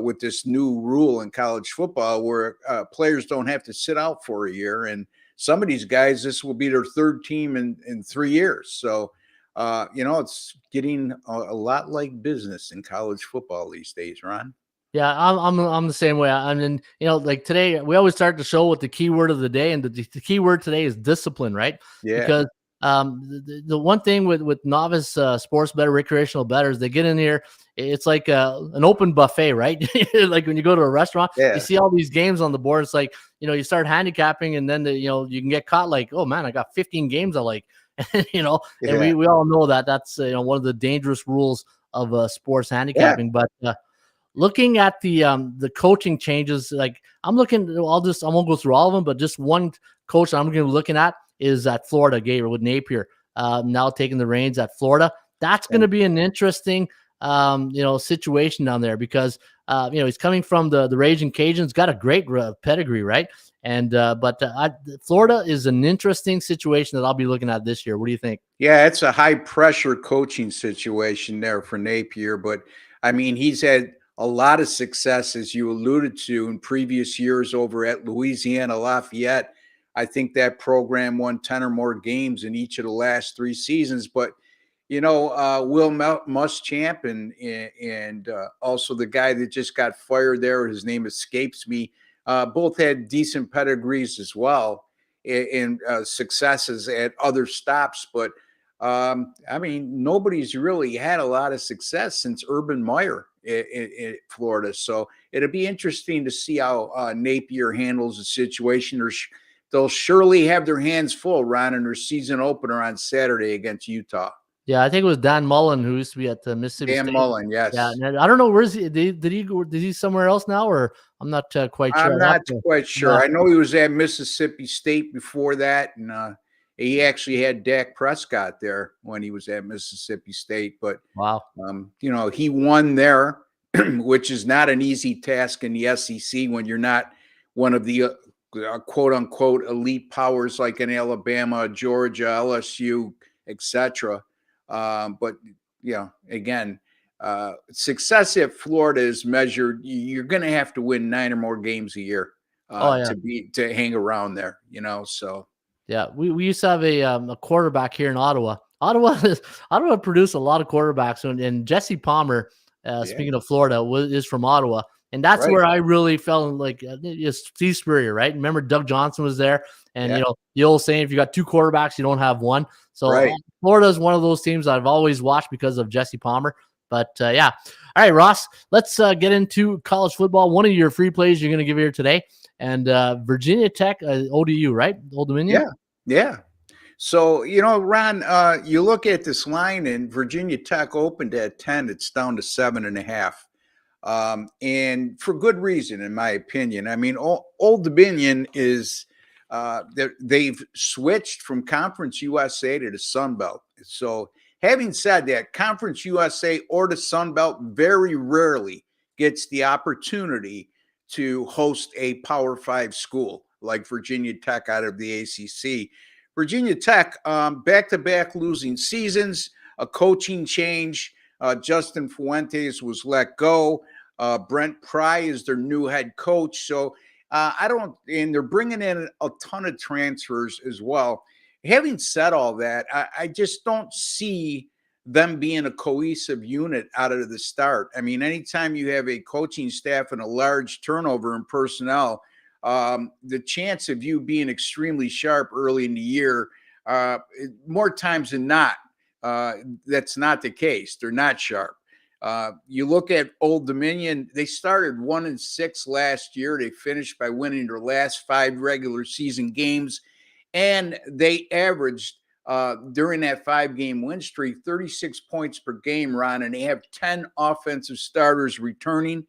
with this new rule in college football where players don't have to sit out for a year. And some of these guys, this will be their third team in 3 years. So, it's getting a lot like business in college football these days, Ron. Yeah, I'm the same way. I mean, like today, we always start the show with the keyword of the day, and the key word today is discipline, right? Yeah. Because the one thing with novice sports better, recreational bettors, they get in here, it's like an open buffet, right? Like when you go to a restaurant, Yeah. you see all these games on the board. It's like, you start handicapping, and then you can get caught like, oh man, I got 15 games I like, and we all know that's one of the dangerous rules of sports handicapping. But looking at the coaching changes, like I won't go through all of them, but just one coach I'm going to be looking at is at Florida, Gator with Napier, now taking the reins at Florida. That's going to be an interesting, situation down there because, he's coming from the Raging Cajuns, got a great pedigree, right? And but Florida is an interesting situation that I'll be looking at this year. What do you think? Yeah, it's a high pressure coaching situation there for Napier, but I mean, he's had a lot of success, as you alluded to, in previous years over at Louisiana Lafayette. I think that program won 10 or more games in each of the last 3 seasons. But, Will Muschamp and also the guy that just got fired there, his name escapes me, both had decent pedigrees as well and successes at other stops. But, I mean, nobody's really had a lot of success since Urban Meyer in Florida. So it'll be interesting to see how Napier handles the situation. They'll surely have their hands full, Ron, in their season opener on Saturday against Utah. Yeah, I think it was Dan Mullen who used to be at the Mississippi State. Dan Mullen, yes. Yeah, and I don't know where is he. Did he somewhere else now, or I'm not quite sure. I'm not quite sure. I know he was at Mississippi State before that, and he actually had Dak Prescott there when he was at Mississippi State. But wow, he won there, which is not an easy task in the SEC when you're not one of the quote unquote elite powers like in Alabama, Georgia, LSU, etc. But again, success at Florida is measured. You're going to have to win 9 or more games a year to hang around there. So yeah, we used to have a quarterback here in Ottawa. Ottawa produced a lot of quarterbacks, and Jesse Palmer, speaking of Florida, is from Ottawa. And that's where I really felt like Steve Spurrier, right? Remember Doug Johnson was there, and the old saying, if you got 2 quarterbacks, you don't have one. So Florida is one of those teams I've always watched because of Jesse Palmer. But all right, Ross, let's get into college football. One of your free plays you're going to give here today, and Virginia Tech, ODU, right? Old Dominion. Yeah. So Ron, you look at this line, and Virginia Tech opened at 10. It's down to 7.5. And for good reason, in my opinion. I mean, Old Dominion is they've switched from Conference USA to the Sun Belt. So having said that, Conference USA or the Sun Belt very rarely gets the opportunity to host a Power 5 school like Virginia Tech out of the ACC. Virginia Tech, back-to-back losing seasons. a coaching change. Justin Fuentes was let go. Brent Pry is their new head coach. So and they're bringing in a ton of transfers as well. Having said all that, I just don't see them being a cohesive unit out of the start. I mean, anytime you have a coaching staff and a large turnover in personnel, the chance of you being extremely sharp early in the year, more times than not, that's not the case. They're not sharp. You look at Old Dominion, they started 1-6 last year. They finished by winning their last 5 regular season games, and they averaged during that 5-game win streak 36 points per game, Ron, and they have 10 offensive starters returning.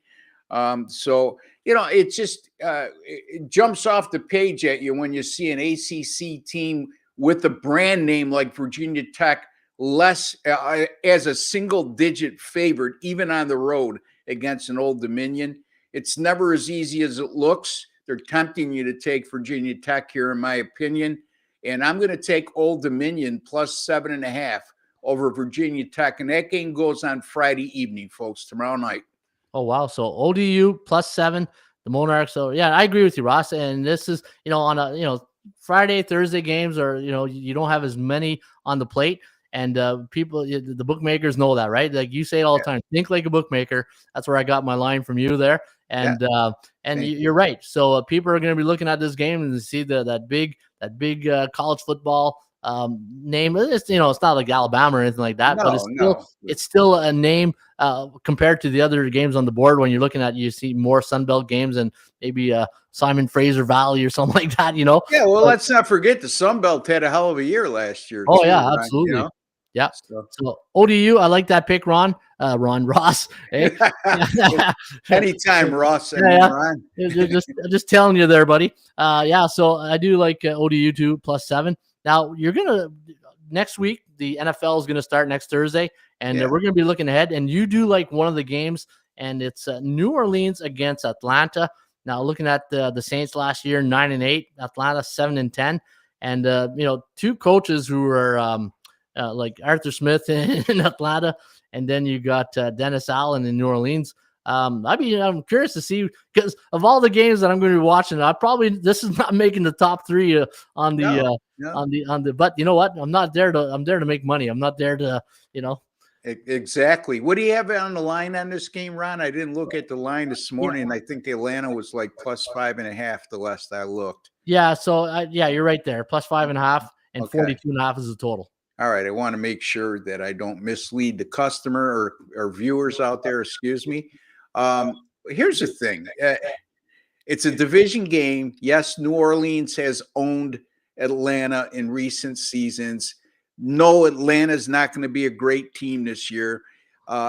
So, it just it jumps off the page at you when you see an ACC team with a brand name like Virginia Tech less as a single-digit favorite, even on the road against an Old Dominion. It's never as easy as it looks. They're tempting you to take Virginia Tech here, in my opinion. And I'm going to take Old Dominion plus 7.5 over Virginia Tech. And that game goes on Friday evening, folks, tomorrow night. Oh, wow. So ODU plus 7, the Monarchs. So, yeah, I agree with you, Ross. And this is, on a, Friday, Thursday games, or, you don't have as many on the plate. And people, the bookmakers know that, right? Like you say it all the time, think like a bookmaker. That's where I got my line from you there. And you're right. So people are going to be looking at this game and see that big college football name. It's it's not like Alabama or anything like that, but it's still a name compared to the other games on the board. When you're looking at, you see more Sunbelt games and maybe Simon Fraser Valley or something like that. Yeah, well, let's not forget the Sunbelt had a hell of a year last year. Oh, yeah, absolutely. Yeah. So ODU, I like that pick, Ron. Ross. Hey? Anytime, Ross. Ron. just telling you there, buddy. So I do like ODU too, plus 7. Now you're gonna next week. The NFL is gonna start next Thursday, and we're gonna be looking ahead. And you do like one of the games, and it's New Orleans against Atlanta. Now looking at the Saints last year, 9-8, Atlanta 7-10, and 2 coaches who are like Arthur Smith in Atlanta, and then you got Dennis Allen in New Orleans. I'm curious to see, because of all the games that I'm going to be watching, this is not making the top 3 on the. But you know what? I'm there to make money. I'm not there to. Exactly. What do you have on the line on this game, Ron? I didn't look at the line this morning. I think Atlanta was like plus 5.5 the last I looked. Yeah. So you're right there. Plus 5.5 and 42.5 is the total. All right. I want to make sure that I don't mislead the customer or viewers out there. Excuse me. Here's the thing. It's a division game. Yes, New Orleans has owned Atlanta in recent seasons. No, Atlanta's not going to be a great team this year.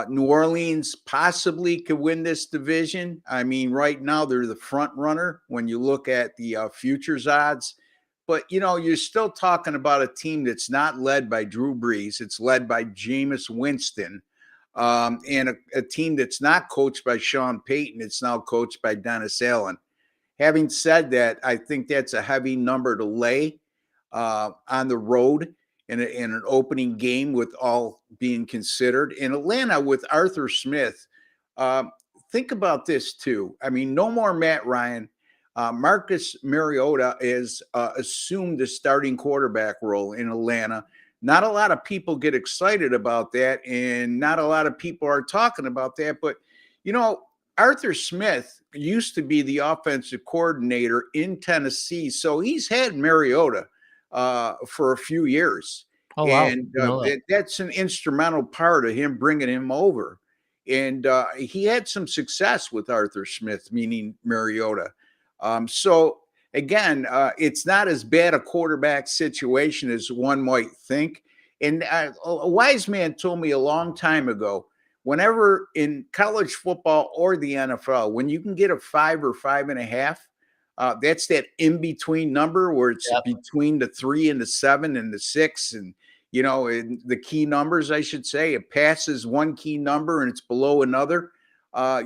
New Orleans possibly could win this division. I mean, right now they're the front runner when you look at the futures odds. But, you're still talking about a team that's not led by Drew Brees. It's led by Jameis Winston, and a team that's not coached by Sean Payton. It's now coached by Dennis Allen. Having said that, I think that's a heavy number to lay on the road in an opening game with all being considered. In Atlanta with Arthur Smith, think about this too. I mean, no more Matt Ryan. Marcus Mariota is assumed the starting quarterback role in Atlanta. Not a lot of people get excited about that, and not a lot of people are talking about that. But, Arthur Smith used to be the offensive coordinator in Tennessee, so he's had Mariota for a few years. Oh, wow. And that's an instrumental part of him bringing him over. And he had some success with Arthur Smith, meaning Mariota. So again, it's not as bad a quarterback situation as one might think. And a wise man told me a long time ago, whenever in college football or the NFL, when you can get a 5 or 5.5, that's that in-between number where it's between the 3 and the 7 and the 6. And, in the key numbers, I should say, it passes one key number and it's below another.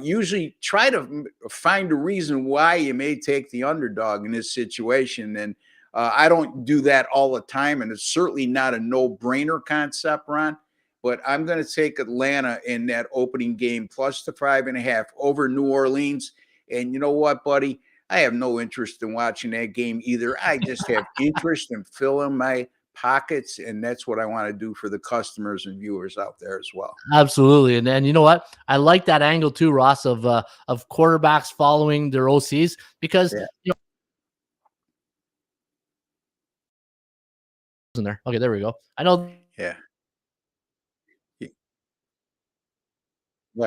Usually try to find a reason why you may take the underdog in this situation. And I don't do that all the time. And it's certainly not a no-brainer concept, Ron. but I'm going to take Atlanta in that opening game plus the 5.5 over New Orleans. And you know what, buddy? I have no interest in watching that game either. I just have interest in filling my pockets, and that's what I want to do for the customers and viewers out there as well. Absolutely. And you know what? I like that angle too, Ross, of quarterbacks following their OCs, because Yeah. you know, in there. Okay, there we go. I know Yeah. Yeah.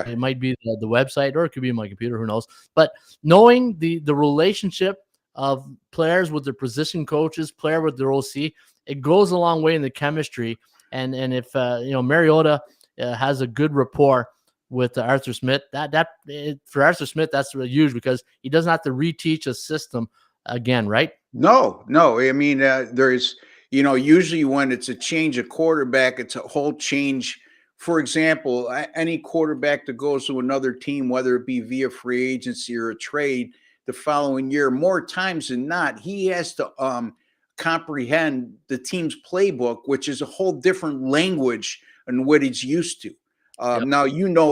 it might be the website, or it could be my computer, who knows. But knowing the relationship of players with their position coaches, player with their OC, it goes a long way in the chemistry. And if Mariota has a good rapport with Arthur Smith, for Arthur Smith, that's really huge, because he doesn't have to reteach a system again, right? No, no. I mean, there's, usually when it's a change of quarterback, it's a whole change. For example, any quarterback that goes to another team, whether it be via free agency or a trade the following year, more times than not, he has to comprehend the team's playbook, which is a whole different language than what he's used to. Yep. Now,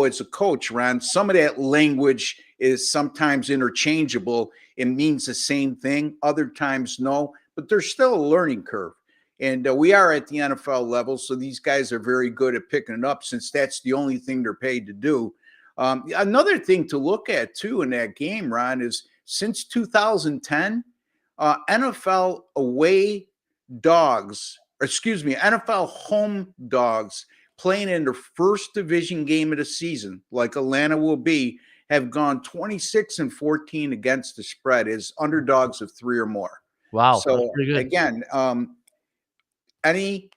as a coach, Ron, some of that language is sometimes interchangeable. It means the same thing. Other times, no, but there's still a learning curve. And we are at the NFL level, so these guys are very good at picking it up, since that's the only thing they're paid to do. Another thing to look at, too, in that game, Ron, is since 2010, NFL NFL home dogs playing in their first division game of the season, like Atlanta will be, have gone 26-14 against the spread as underdogs of 3 or more. Wow. So again, any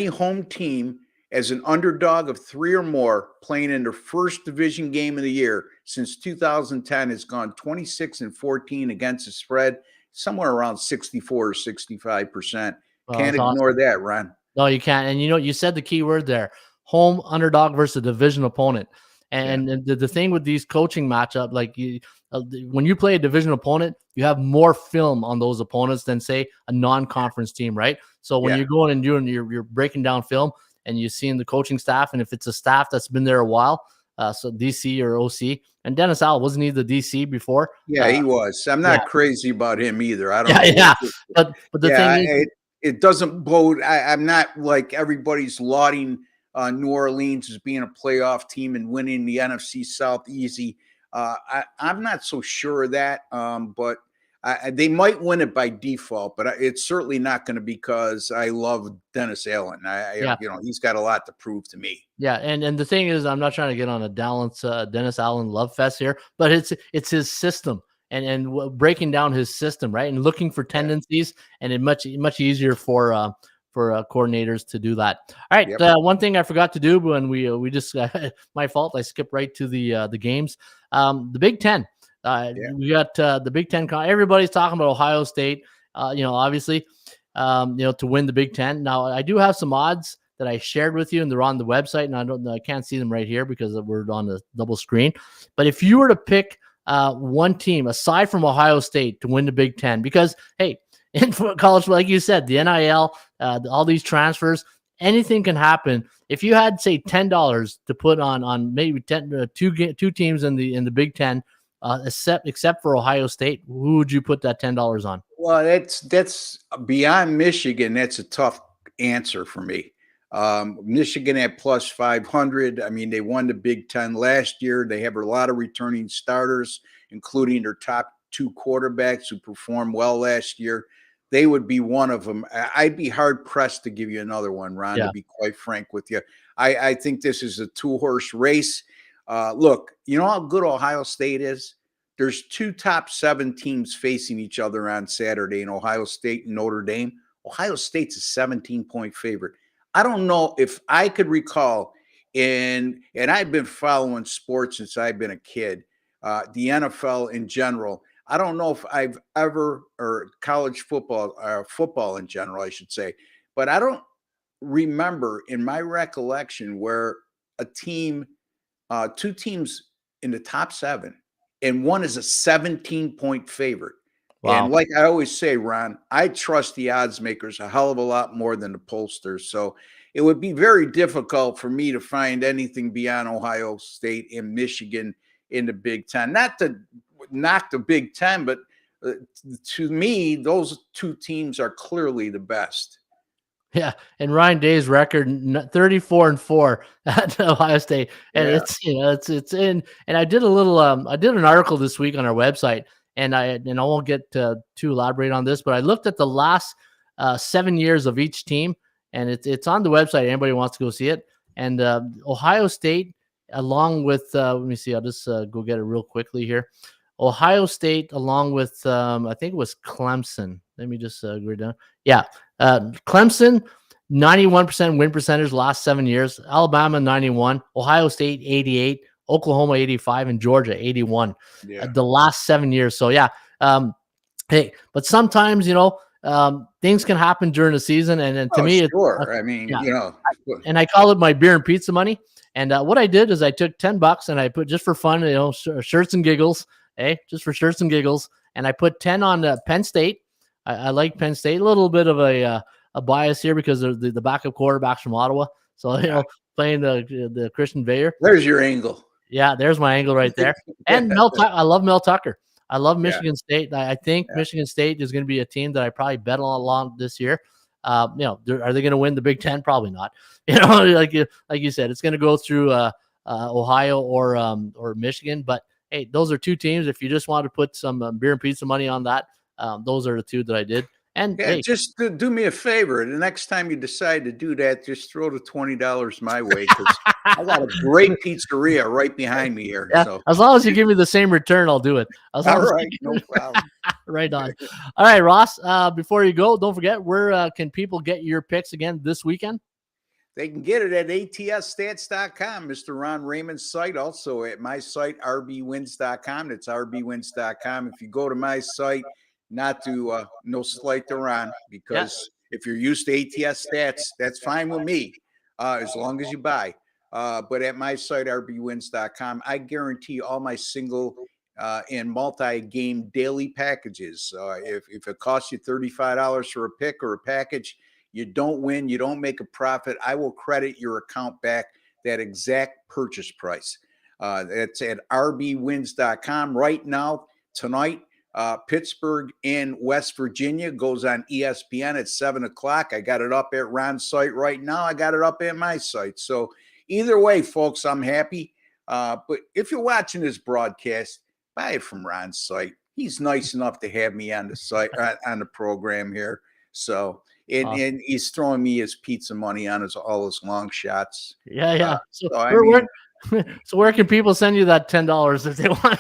home team as an underdog of 3 or more playing in their first division game of the year since 2010 has gone 26-14 against the spread, somewhere around 64 or 65%. Can't ignore that, Ron. No, you can't. And you said the key word there: home underdog versus a division opponent. And the thing with these coaching matchup, like when you play a division opponent, you have more film on those opponents than, say, a non-conference team, right? So when you're going and doing, you're breaking down film, and you're seeing the coaching staff, and if it's a staff that's been there a while, so DC or OC, and Dennis Allen, wasn't he the DC before? Yeah, he was. I'm not crazy about him either. I don't know. Yeah. But the thing is, it doesn't bode. I'm not like everybody's lauding New Orleans as being a playoff team and winning the NFC South easy. I'm not so sure of that, but they might win it by default. But it's certainly not going to be because I love Dennis Allen. He's got a lot to prove to me. Yeah, and the thing is, I'm not trying to get on a Dennis Allen love fest here, but it's his system. And breaking down his system, right, and looking for tendencies, and it's much easier for coordinators to do that. All right, one thing I forgot to do when we just my fault. I skipped right to the games. The Big Ten. We got the Big Ten. Everybody's talking about Ohio State. Obviously, to win the Big Ten. Now, I do have some odds that I shared with you, and they're on the website, and I can't see them right here because we're on the double screen. But if you were to pick one team aside from Ohio State to win the Big Ten, because hey, in college, like you said, the NIL, all these transfers, anything can happen. If you had, say, $10 to put on maybe two teams in the Big Ten, except for Ohio State, who would you put that $10 on? Well, that's beyond Michigan. That's a tough answer for me. Michigan at plus 500. I mean, they won the Big Ten last year. They have a lot of returning starters, including their top 2 quarterbacks who performed well last year. They would be one of them. I'd be hard pressed to give you another one, Ron, to be quite frank with you. I think this is a 2-horse race. Look, you know how good Ohio State is? There's 2 top 7 teams facing each other on Saturday in Ohio State and Notre Dame. Ohio State's a 17-point favorite. I don't know if I could recall, and I've been following sports since I've been a kid, the NFL in general. I don't know if I've ever, or college football, football in general, I should say, but I don't remember in my recollection where a team, 2 teams in the top 7, and one is a 17-point favorite. Wow. And like I always say, Ron, I trust the odds makers a hell of a lot more than the pollsters. So it would be very difficult for me to find anything beyond Ohio State and Michigan in the Big Ten. Not to knock the Big Ten, but to me, those two teams are clearly the best. Yeah, and Ryan Day's record 34-4 at Ohio State, and Yeah. it's in. And I did a little I did an article this week on our website, and I won't get too elaborate on this, but I looked at the last 7 years of each team, and it's on the website. Anybody wants to go see it, and Ohio State, along with let me see, I'll just go get it real quickly here. Ohio State, along with I think it was Clemson. Let me just go down. Yeah. Clemson, 91% win percentage last 7 years. Alabama, 91. Ohio State, 88. Oklahoma, 85. And Georgia, 81. Yeah. The last 7 years. So, yeah. Hey, but sometimes, things can happen during the season. And to me, sure. I mean, yeah. And I call it my beer and pizza money. And what I did is I took $10 and I put, just for fun, shirts and giggles. Hey, just for shirts and giggles. And I put 10 on Penn State. I like Penn State. A little bit of a bias here because they're the backup quarterbacks from Ottawa. So, playing the Christian Bayer. There's your angle. Yeah, there's my angle right there. And I love Mel Tucker. I love Michigan State. I think Michigan State is going to be a team that I probably bet along this year. Are they going to win the Big Ten? Probably not. Like you said, it's going to go through Ohio or Michigan. But hey, those are two teams. If you just want to put some beer and pizza money on that, those are the two that I did. And hey, just do me a favor. The next time you decide to do that, just throw the $20 my way, because I got a great pizzeria right behind me here. Yeah, so as long as you give me the same return, I'll do it. all right, no problem. Right on. All right, Ross. Before you go, don't forget, where can people get your picks again this weekend? They can get it at atsstats.com, Mr. Ron Raymond's site. Also at my site, rbwins.com. That's rbwins.com. If you go to my site, not to no slight to Ron, because if you're used to ATS stats, that's fine with me, as long as you buy. But at my site, rbwins.com, I guarantee all my single and multi-game daily packages. If it costs you $35 for a pick or a package, you don't win, you don't make a profit, I will credit your account back that exact purchase price. That's at rbwins.com. Right now, tonight, Pittsburgh and West Virginia goes on ESPN at 7 o'clock. I got it up at Ron's site right now. I got it up at my site. So either way, folks, I'm happy. But if you're watching this broadcast, buy it from Ron's site. He's nice enough to have me on the site, on the program here. So, and he's throwing me his pizza money on all his long shots. Yeah. So where can people send you that $10 if they want?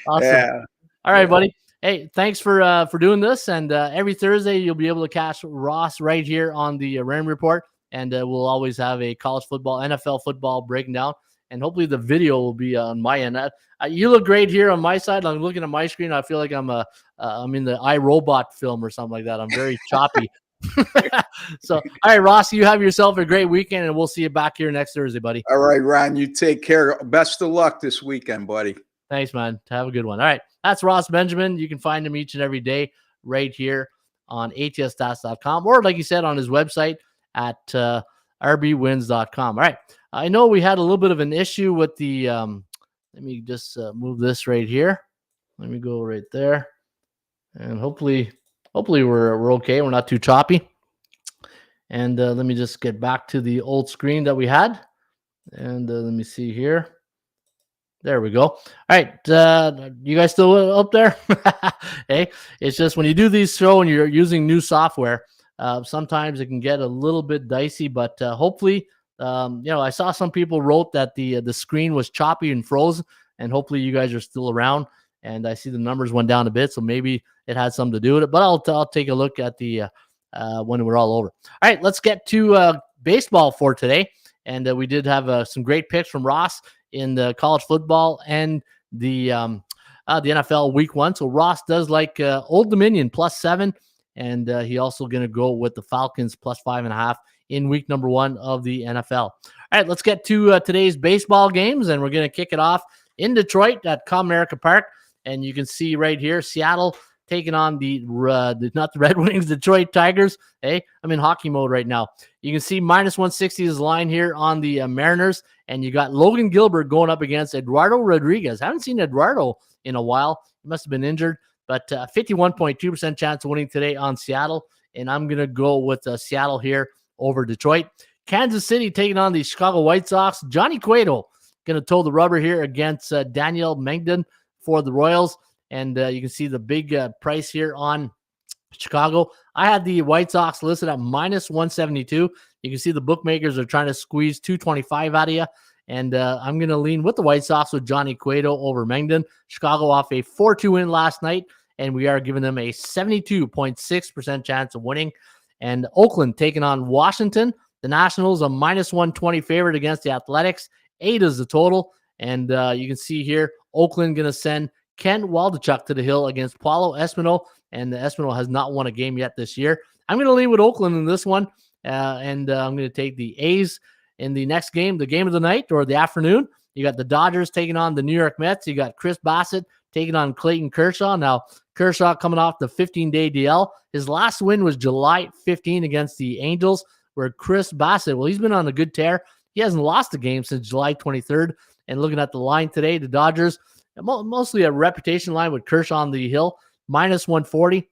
Awesome. Yeah. All right, buddy. Hey, thanks for doing this. And every Thursday, you'll be able to catch Ross right here on the Ram Report. And we'll always have a college football, NFL football breaking down. And hopefully the video will be on my end. You look great here on my side. I'm looking at my screen. I feel like I'm in the iRobot film or something like that. I'm very choppy. So, all right, Ross, you have yourself a great weekend, and we'll see you back here next Thursday, buddy. All right, Ron, you take care. Best of luck this weekend, buddy. Thanks, man. Have a good one. All right, that's Ross Benjamin. You can find him each and every day right here on atsstats.com, or like you said, on his website at rbwins.com. All right, I know we had a little bit of an issue with the let me just move this right here. Let me go right there, and hopefully we're okay. We're not too choppy. And let me just get back to the old screen that we had. And let me see here. There we go. All right. You guys still up there? Hey, it's just when you do these shows and you're using new software, sometimes it can get a little bit dicey, but hopefully, I saw some people wrote that the screen was choppy and frozen, and hopefully you guys are still around. And I see the numbers went down a bit, so maybe it had something to do with it. But I'll take a look at the when we're all over. All right, let's get to baseball for today. And we did have some great picks from Ross in the college football and the NFL week 1. So Ross does like Old Dominion +7, and he also going to go with the Falcons +5.5 in week number 1 of the NFL. All right, let's get to today's baseball games, and we're going to kick it off in Detroit at Comerica Park. And you can see right here, Seattle taking on the not the Red Wings, Detroit Tigers. Hey, I'm in hockey mode right now. You can see minus 160 is the line here on the Mariners. And you got Logan Gilbert going up against Eduardo Rodriguez. Haven't seen Eduardo in a while. He must have been injured. But 51.2% chance of winning today on Seattle. And I'm going to go with Seattle here over Detroit. Kansas City taking on the Chicago White Sox. Johnny Cueto going to toe the rubber here against Daniel Mengden for the Royals. And you can see the big price here on Chicago. I had the White Sox listed at minus 172. You can see the bookmakers are trying to squeeze 225 out of you. And I'm going to lean with the White Sox with Johnny Cueto over Mengden. Chicago off a 4-2 win last night. And we are giving them a 72.6% chance of winning. And Oakland taking on Washington. The Nationals a minus 120 favorite against the Athletics. 8 is the total. And you can see here, Oakland going to send Ken Waldichuk to the hill against Paulo Espino. And the Espino has not won a game yet this year. I'm going to lean with Oakland in this one. And I'm going to take the A's in the next game, the game of the night or the afternoon. You got the Dodgers taking on the New York Mets. You got Chris Bassett taking on Clayton Kershaw. Now, Kershaw coming off the 15-day DL. His last win was July 15 against the Angels, where Chris Bassett, well, he's been on a good tear. He hasn't lost a game since July 23rd. And looking at the line today, the Dodgers, mostly a reputation line with Kershaw on the hill, minus 140.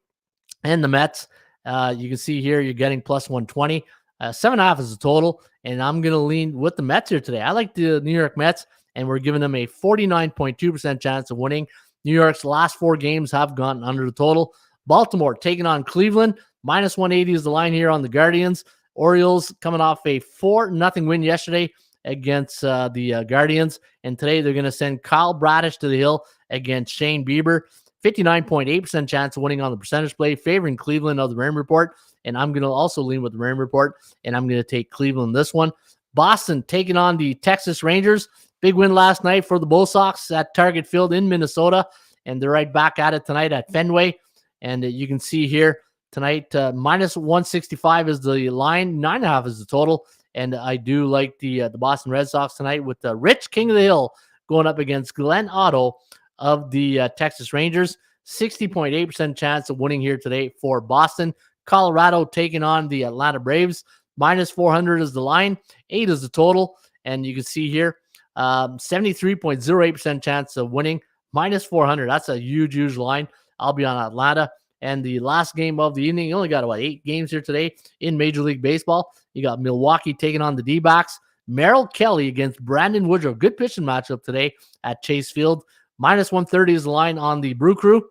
And the Mets, you can see here, you're getting plus 120. 7.5 is the total. And I'm going to lean with the Mets here today. I like the New York Mets, and we're giving them a 49.2% chance of winning. New York's last 4 games have gone under the total. Baltimore taking on Cleveland. Minus 180 is the line here on the Guardians. Orioles coming off a 4-0 win yesterday against the Guardians. And today they're going to send Kyle Bradish to the hill against Shane Bieber. 59.8% chance of winning on the percentage play, favoring Cleveland of the Rain Report. And I'm going to also lean with the Rain Report, and I'm going to take Cleveland this one. Boston taking on the Texas Rangers. Big win last night for the Bull Sox at Target Field in Minnesota, and they're right back at it tonight at Fenway. And you can see here tonight, minus 165 is the line, 9.5 is the total. And I do like the Boston Red Sox tonight with the Rich King of the Hill going up against Glenn Otto of the Texas Rangers. 60.8% chance of winning here today for Boston. Colorado taking on the Atlanta Braves. Minus 400 is the line. 8 is the total. And you can see here, 73.08% chance of winning. Minus 400. That's a huge, huge line. I'll be on Atlanta. And the last game of the evening, you only got, 8 games here today in Major League Baseball. You got Milwaukee taking on the D-backs. Merrill Kelly against Brandon Woodruff. Good pitching matchup today at Chase Field. Minus 130 is the line on the Brew Crew.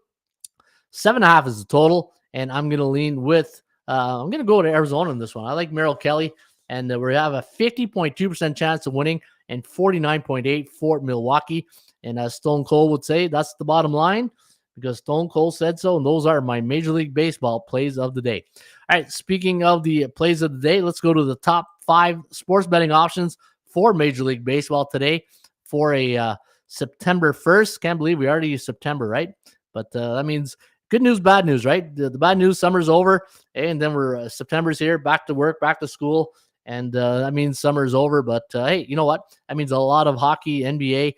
7.5 is the total. And I'm going to lean with, I'm going to go to Arizona in this one. I like Merrill Kelly. And we have a 50.2% chance of winning and 49.8 for Milwaukee. And as Stone Cold would say, that's the bottom line because Stone Cold said so. And those are my Major League Baseball plays of the day. All right, speaking of the plays of the day, let's go to the top 5 sports betting options for Major League Baseball today for a September 1st. Can't believe we already used September, right? But that means good news, bad news, right? The bad news, summer's over, and then we're September's here, back to work, back to school, and that means summer's over. But hey, you know what? That means a lot of hockey, NBA,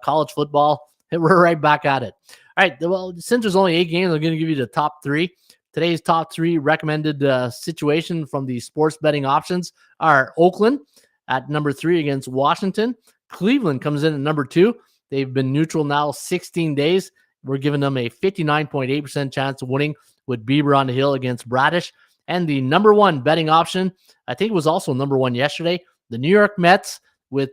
college football. We're right back at it. All right, well, since there's only 8 games, I'm going to give you the top 3. Today's top 3 recommended situation from the sports betting options are Oakland at number 3 against Washington. Cleveland comes in at number 2. They've been neutral now 16 days. We're giving them a 59.8% chance of winning with Bieber on the hill against Bradish. And the number 1 betting option, I think it was also number 1 yesterday, the New York Mets with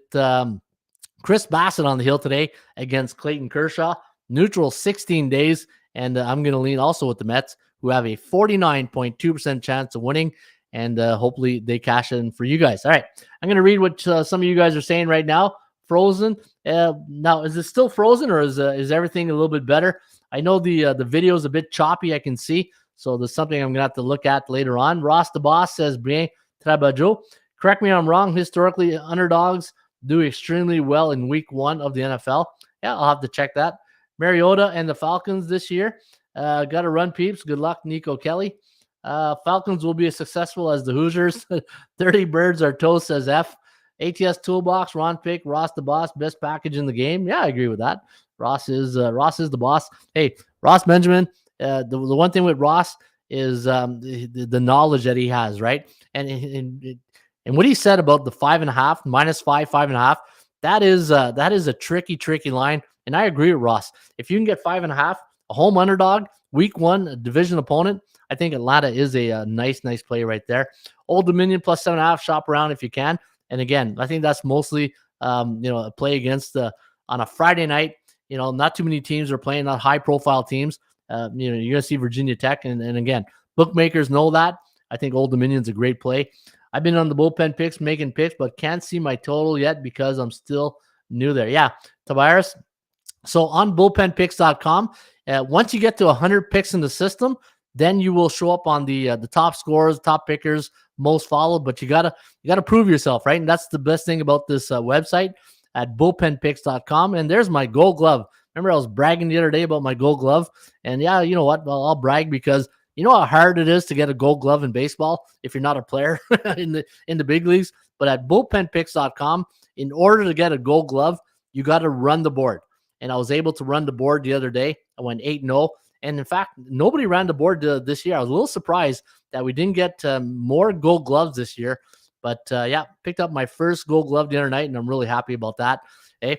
Chris Bassett on the hill today against Clayton Kershaw. Neutral 16 days. And I'm going to lean also with the Mets, who have a 49.2% chance of winning. And hopefully they cash in for you guys. All right. I'm going to read what some of you guys are saying right now. Frozen. Now, is it still frozen or is everything a little bit better? I know the video is a bit choppy, I can see. So there's something I'm going to have to look at later on. Ross the Boss says, bien trabajo. Correct me if I'm wrong. Historically, underdogs do extremely well in week 1 of the NFL. Yeah, I'll have to check that. Mariota and the Falcons this year. Got to run, peeps. Good luck, Nico Kelly. Falcons will be as successful as the Hoosiers. 30 birds are toast, says F. ATS Toolbox, Ron Pick, Ross the Boss, best package in the game. Yeah, I agree with that. Ross is the boss. Hey, Ross Benjamin. The one thing with Ross is the knowledge that he has, right? And what he said about the 5.5, -5, 5.5, that is a tricky line. And I agree with Ross. If you can get 5.5, a home underdog, week 1, a division opponent, I think Atlanta is a nice play right there. Old Dominion plus 7.5, shop around if you can. And again, I think that's mostly a play against on a Friday night. Not too many teams are playing, not high profile teams. You're going to see Virginia Tech. And again, bookmakers know that. I think Old Dominion's a great play. I've been on the bullpen picks, making picks, but can't see my total yet because I'm still new there. Yeah, Tavares. So on bullpenpicks.com, once you get to 100 picks in the system, then you will show up on the top scorers, top pickers, most followed. But you gotta prove yourself, right? And that's the best thing about this website at bullpenpicks.com. And there's my Gold Glove. Remember, I was bragging the other day about my Gold Glove, and yeah, you know what? I'll brag because you know how hard it is to get a Gold Glove in baseball if you're not a player in the big leagues. But at bullpenpicks.com, in order to get a Gold Glove, you got to run the board. And I was able to run the board the other day. I went 8-0. And in fact, nobody ran the board this year. I was a little surprised that we didn't get more Gold Gloves this year. But yeah, picked up my first Gold Glove the other night, and I'm really happy about that. Hey,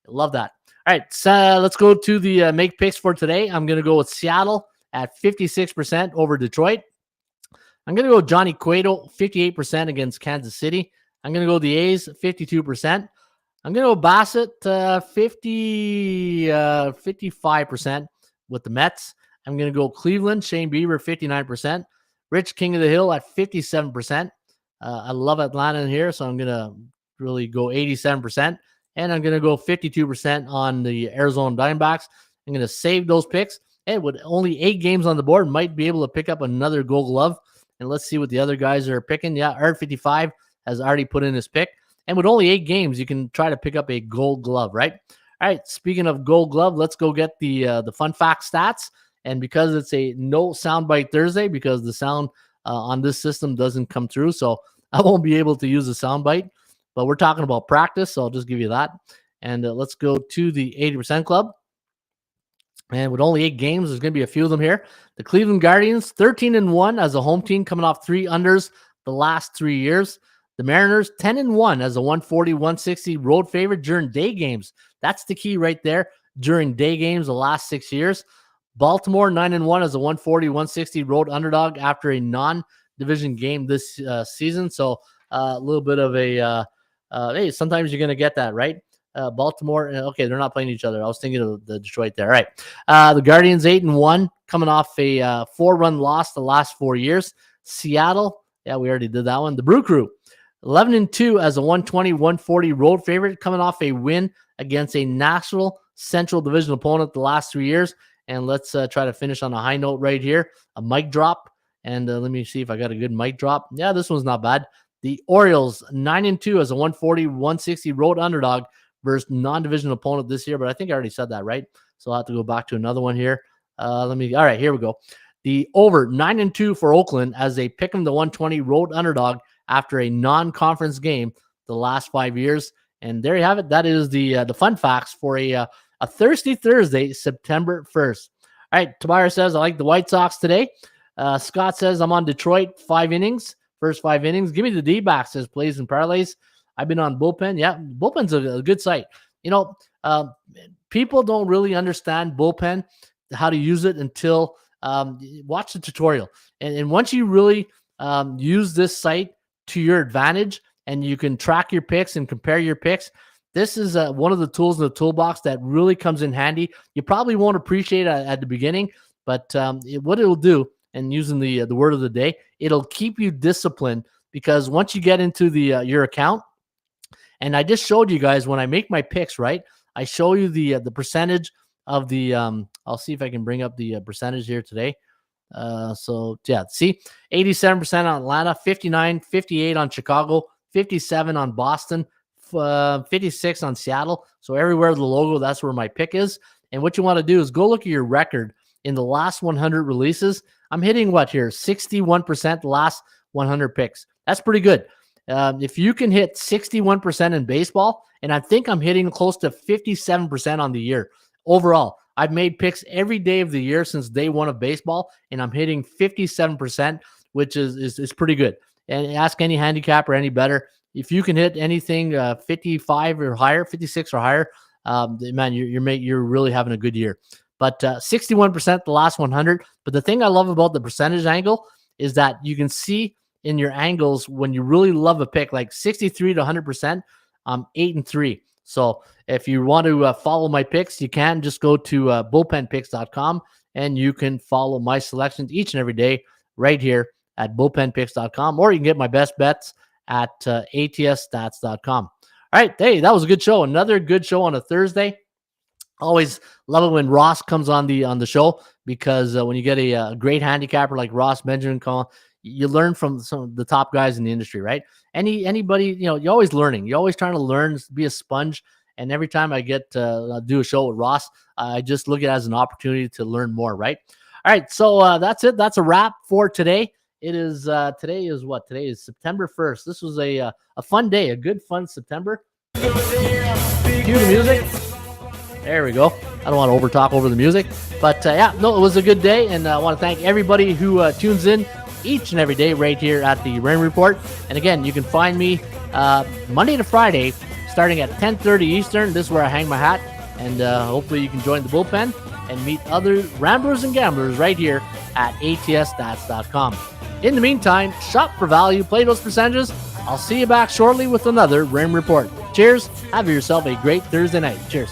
love that. All right, so let's go to the make picks for today. I'm going to go with Seattle at 56% over Detroit. I'm going to go Johnny Cueto, 58% against Kansas City. I'm going to go the A's, 52%. I'm going to go Bassett, 55% with the Mets. I'm going to go Cleveland, Shane Bieber, 59%. Rich King of the Hill at 57%. I love Atlanta in here, so I'm going to really go 87%. And I'm going to go 52% on the Arizona Diamondbacks. I'm going to save those picks. And with only 8 games on the board, might be able to pick up another Gold Glove. And let's see what the other guys are picking. Yeah, Art55 has already put in his pick. And with only 8 games, you can try to pick up a Gold Glove, right? All right, speaking of Gold Glove, let's go get the fun fact stats. And because it's a no soundbite Thursday, because the sound on this system doesn't come through, so I won't be able to use a soundbite. But we're talking about practice, so I'll just give you that. And let's go to the 80% Club. And with only 8 games, there's going to be a few of them here. The Cleveland Guardians, 13-1 as a home team, coming off 3 unders the last 3 years. The Mariners, 10-1 as a 140-160 road favorite during day games. That's the key right there. During day games the last 6 years. Baltimore, 9-1 as a 140-160 road underdog after a non-division game this season. So a little bit of a hey, sometimes you're going to get that, right? Baltimore, okay, they're not playing each other. I was thinking of the Detroit there. All right. The Guardians, 8-1, coming off a 4-run loss the last 4 years. Seattle, yeah, we already did that one. The Brew Crew, 11-2 as a 120-140 road favorite, coming off a win against a National Central Division opponent the last 3 years. And let's try to finish on a high note right here. A mic drop. And let me see if I got a good mic drop. Yeah, this one's not bad. The Orioles, 9-2 as a 140-160 road underdog versus non-division opponent this year. But I think I already said that, right? So I'll have to go back to another one here. All right, here we go. The over, 9-2 for Oakland as they pick them the 120 road underdog after a non-conference game the last 5 years. And there you have it. That is the fun facts for a Thirsty Thursday, September 1st. All right, Tobias says, I like the White Sox today. Scott says, I'm on Detroit, 5 innings, first 5 innings. Give me the D-backs, says plays and parlays. I've been on Bullpen. Yeah, Bullpen's a good site. You know, people don't really understand Bullpen, how to use it until watch the tutorial. And once you really use this site to your advantage and you can track your picks and compare your picks, this is one of the tools in the toolbox that really comes in handy. You probably won't appreciate it at the beginning, but what it'll do, and using the word of the day, it'll keep you disciplined, because once you get into your account, and I just showed you guys when I make my picks, right? I show you the percentage of the I'll see if I can bring up the percentage here today. So yeah, see, 87% on Atlanta, 58 on Chicago, 57 on Boston, 56 on Seattle. So everywhere the logo, that's where my pick is. And what you want to do is go look at your record in the last 100 releases. I'm hitting what here? 61% the last 100 picks. That's pretty good. If you can hit 61% in baseball, and I think I'm hitting close to 57% on the year, overall, I've made picks every day of the year since day one of baseball, and I'm hitting 57%, which is pretty good. And ask any handicap or any better. If you can hit anything 55 or higher, 56 or higher, man, you're really having a good year. But 61% the last 100. But the thing I love about the percentage angle is that you can see in your angles when you really love a pick, like 63 to 100%, 8-3. So if you want to follow my picks, you can just go to bullpenpicks.com and you can follow my selections each and every day right here at bullpenpicks.com, or you can get my best bets at atsstats.com. All right. Hey, that was a good show. Another good show on a Thursday. Always love it when Ross comes on the show, because when you get a great handicapper like Ross Benjamin, you learn from some of the top guys in the industry, right? Anybody, you're always learning. You're always trying to learn, be a sponge. And every time I get to do a show with Ross, I just look at it as an opportunity to learn more, right? All right, so that's it. That's a wrap for today. It is today is what? Today is September 1st. This was a fun day, a good fun September. Cue the music. There we go. I don't want to overtalk over the music, but it was a good day, and I want to thank everybody who tunes in each and every day right here at the Raymond Report. And again, you can find me Monday to Friday, starting at 10:30 Eastern. This is where I hang my hat, and hopefully you can join the bullpen and meet other ramblers and gamblers right here at atsstats.com. In the meantime, shop for value, play those percentages. I'll see you back shortly with another Raymond Report. Cheers. Have yourself a great Thursday night. Cheers.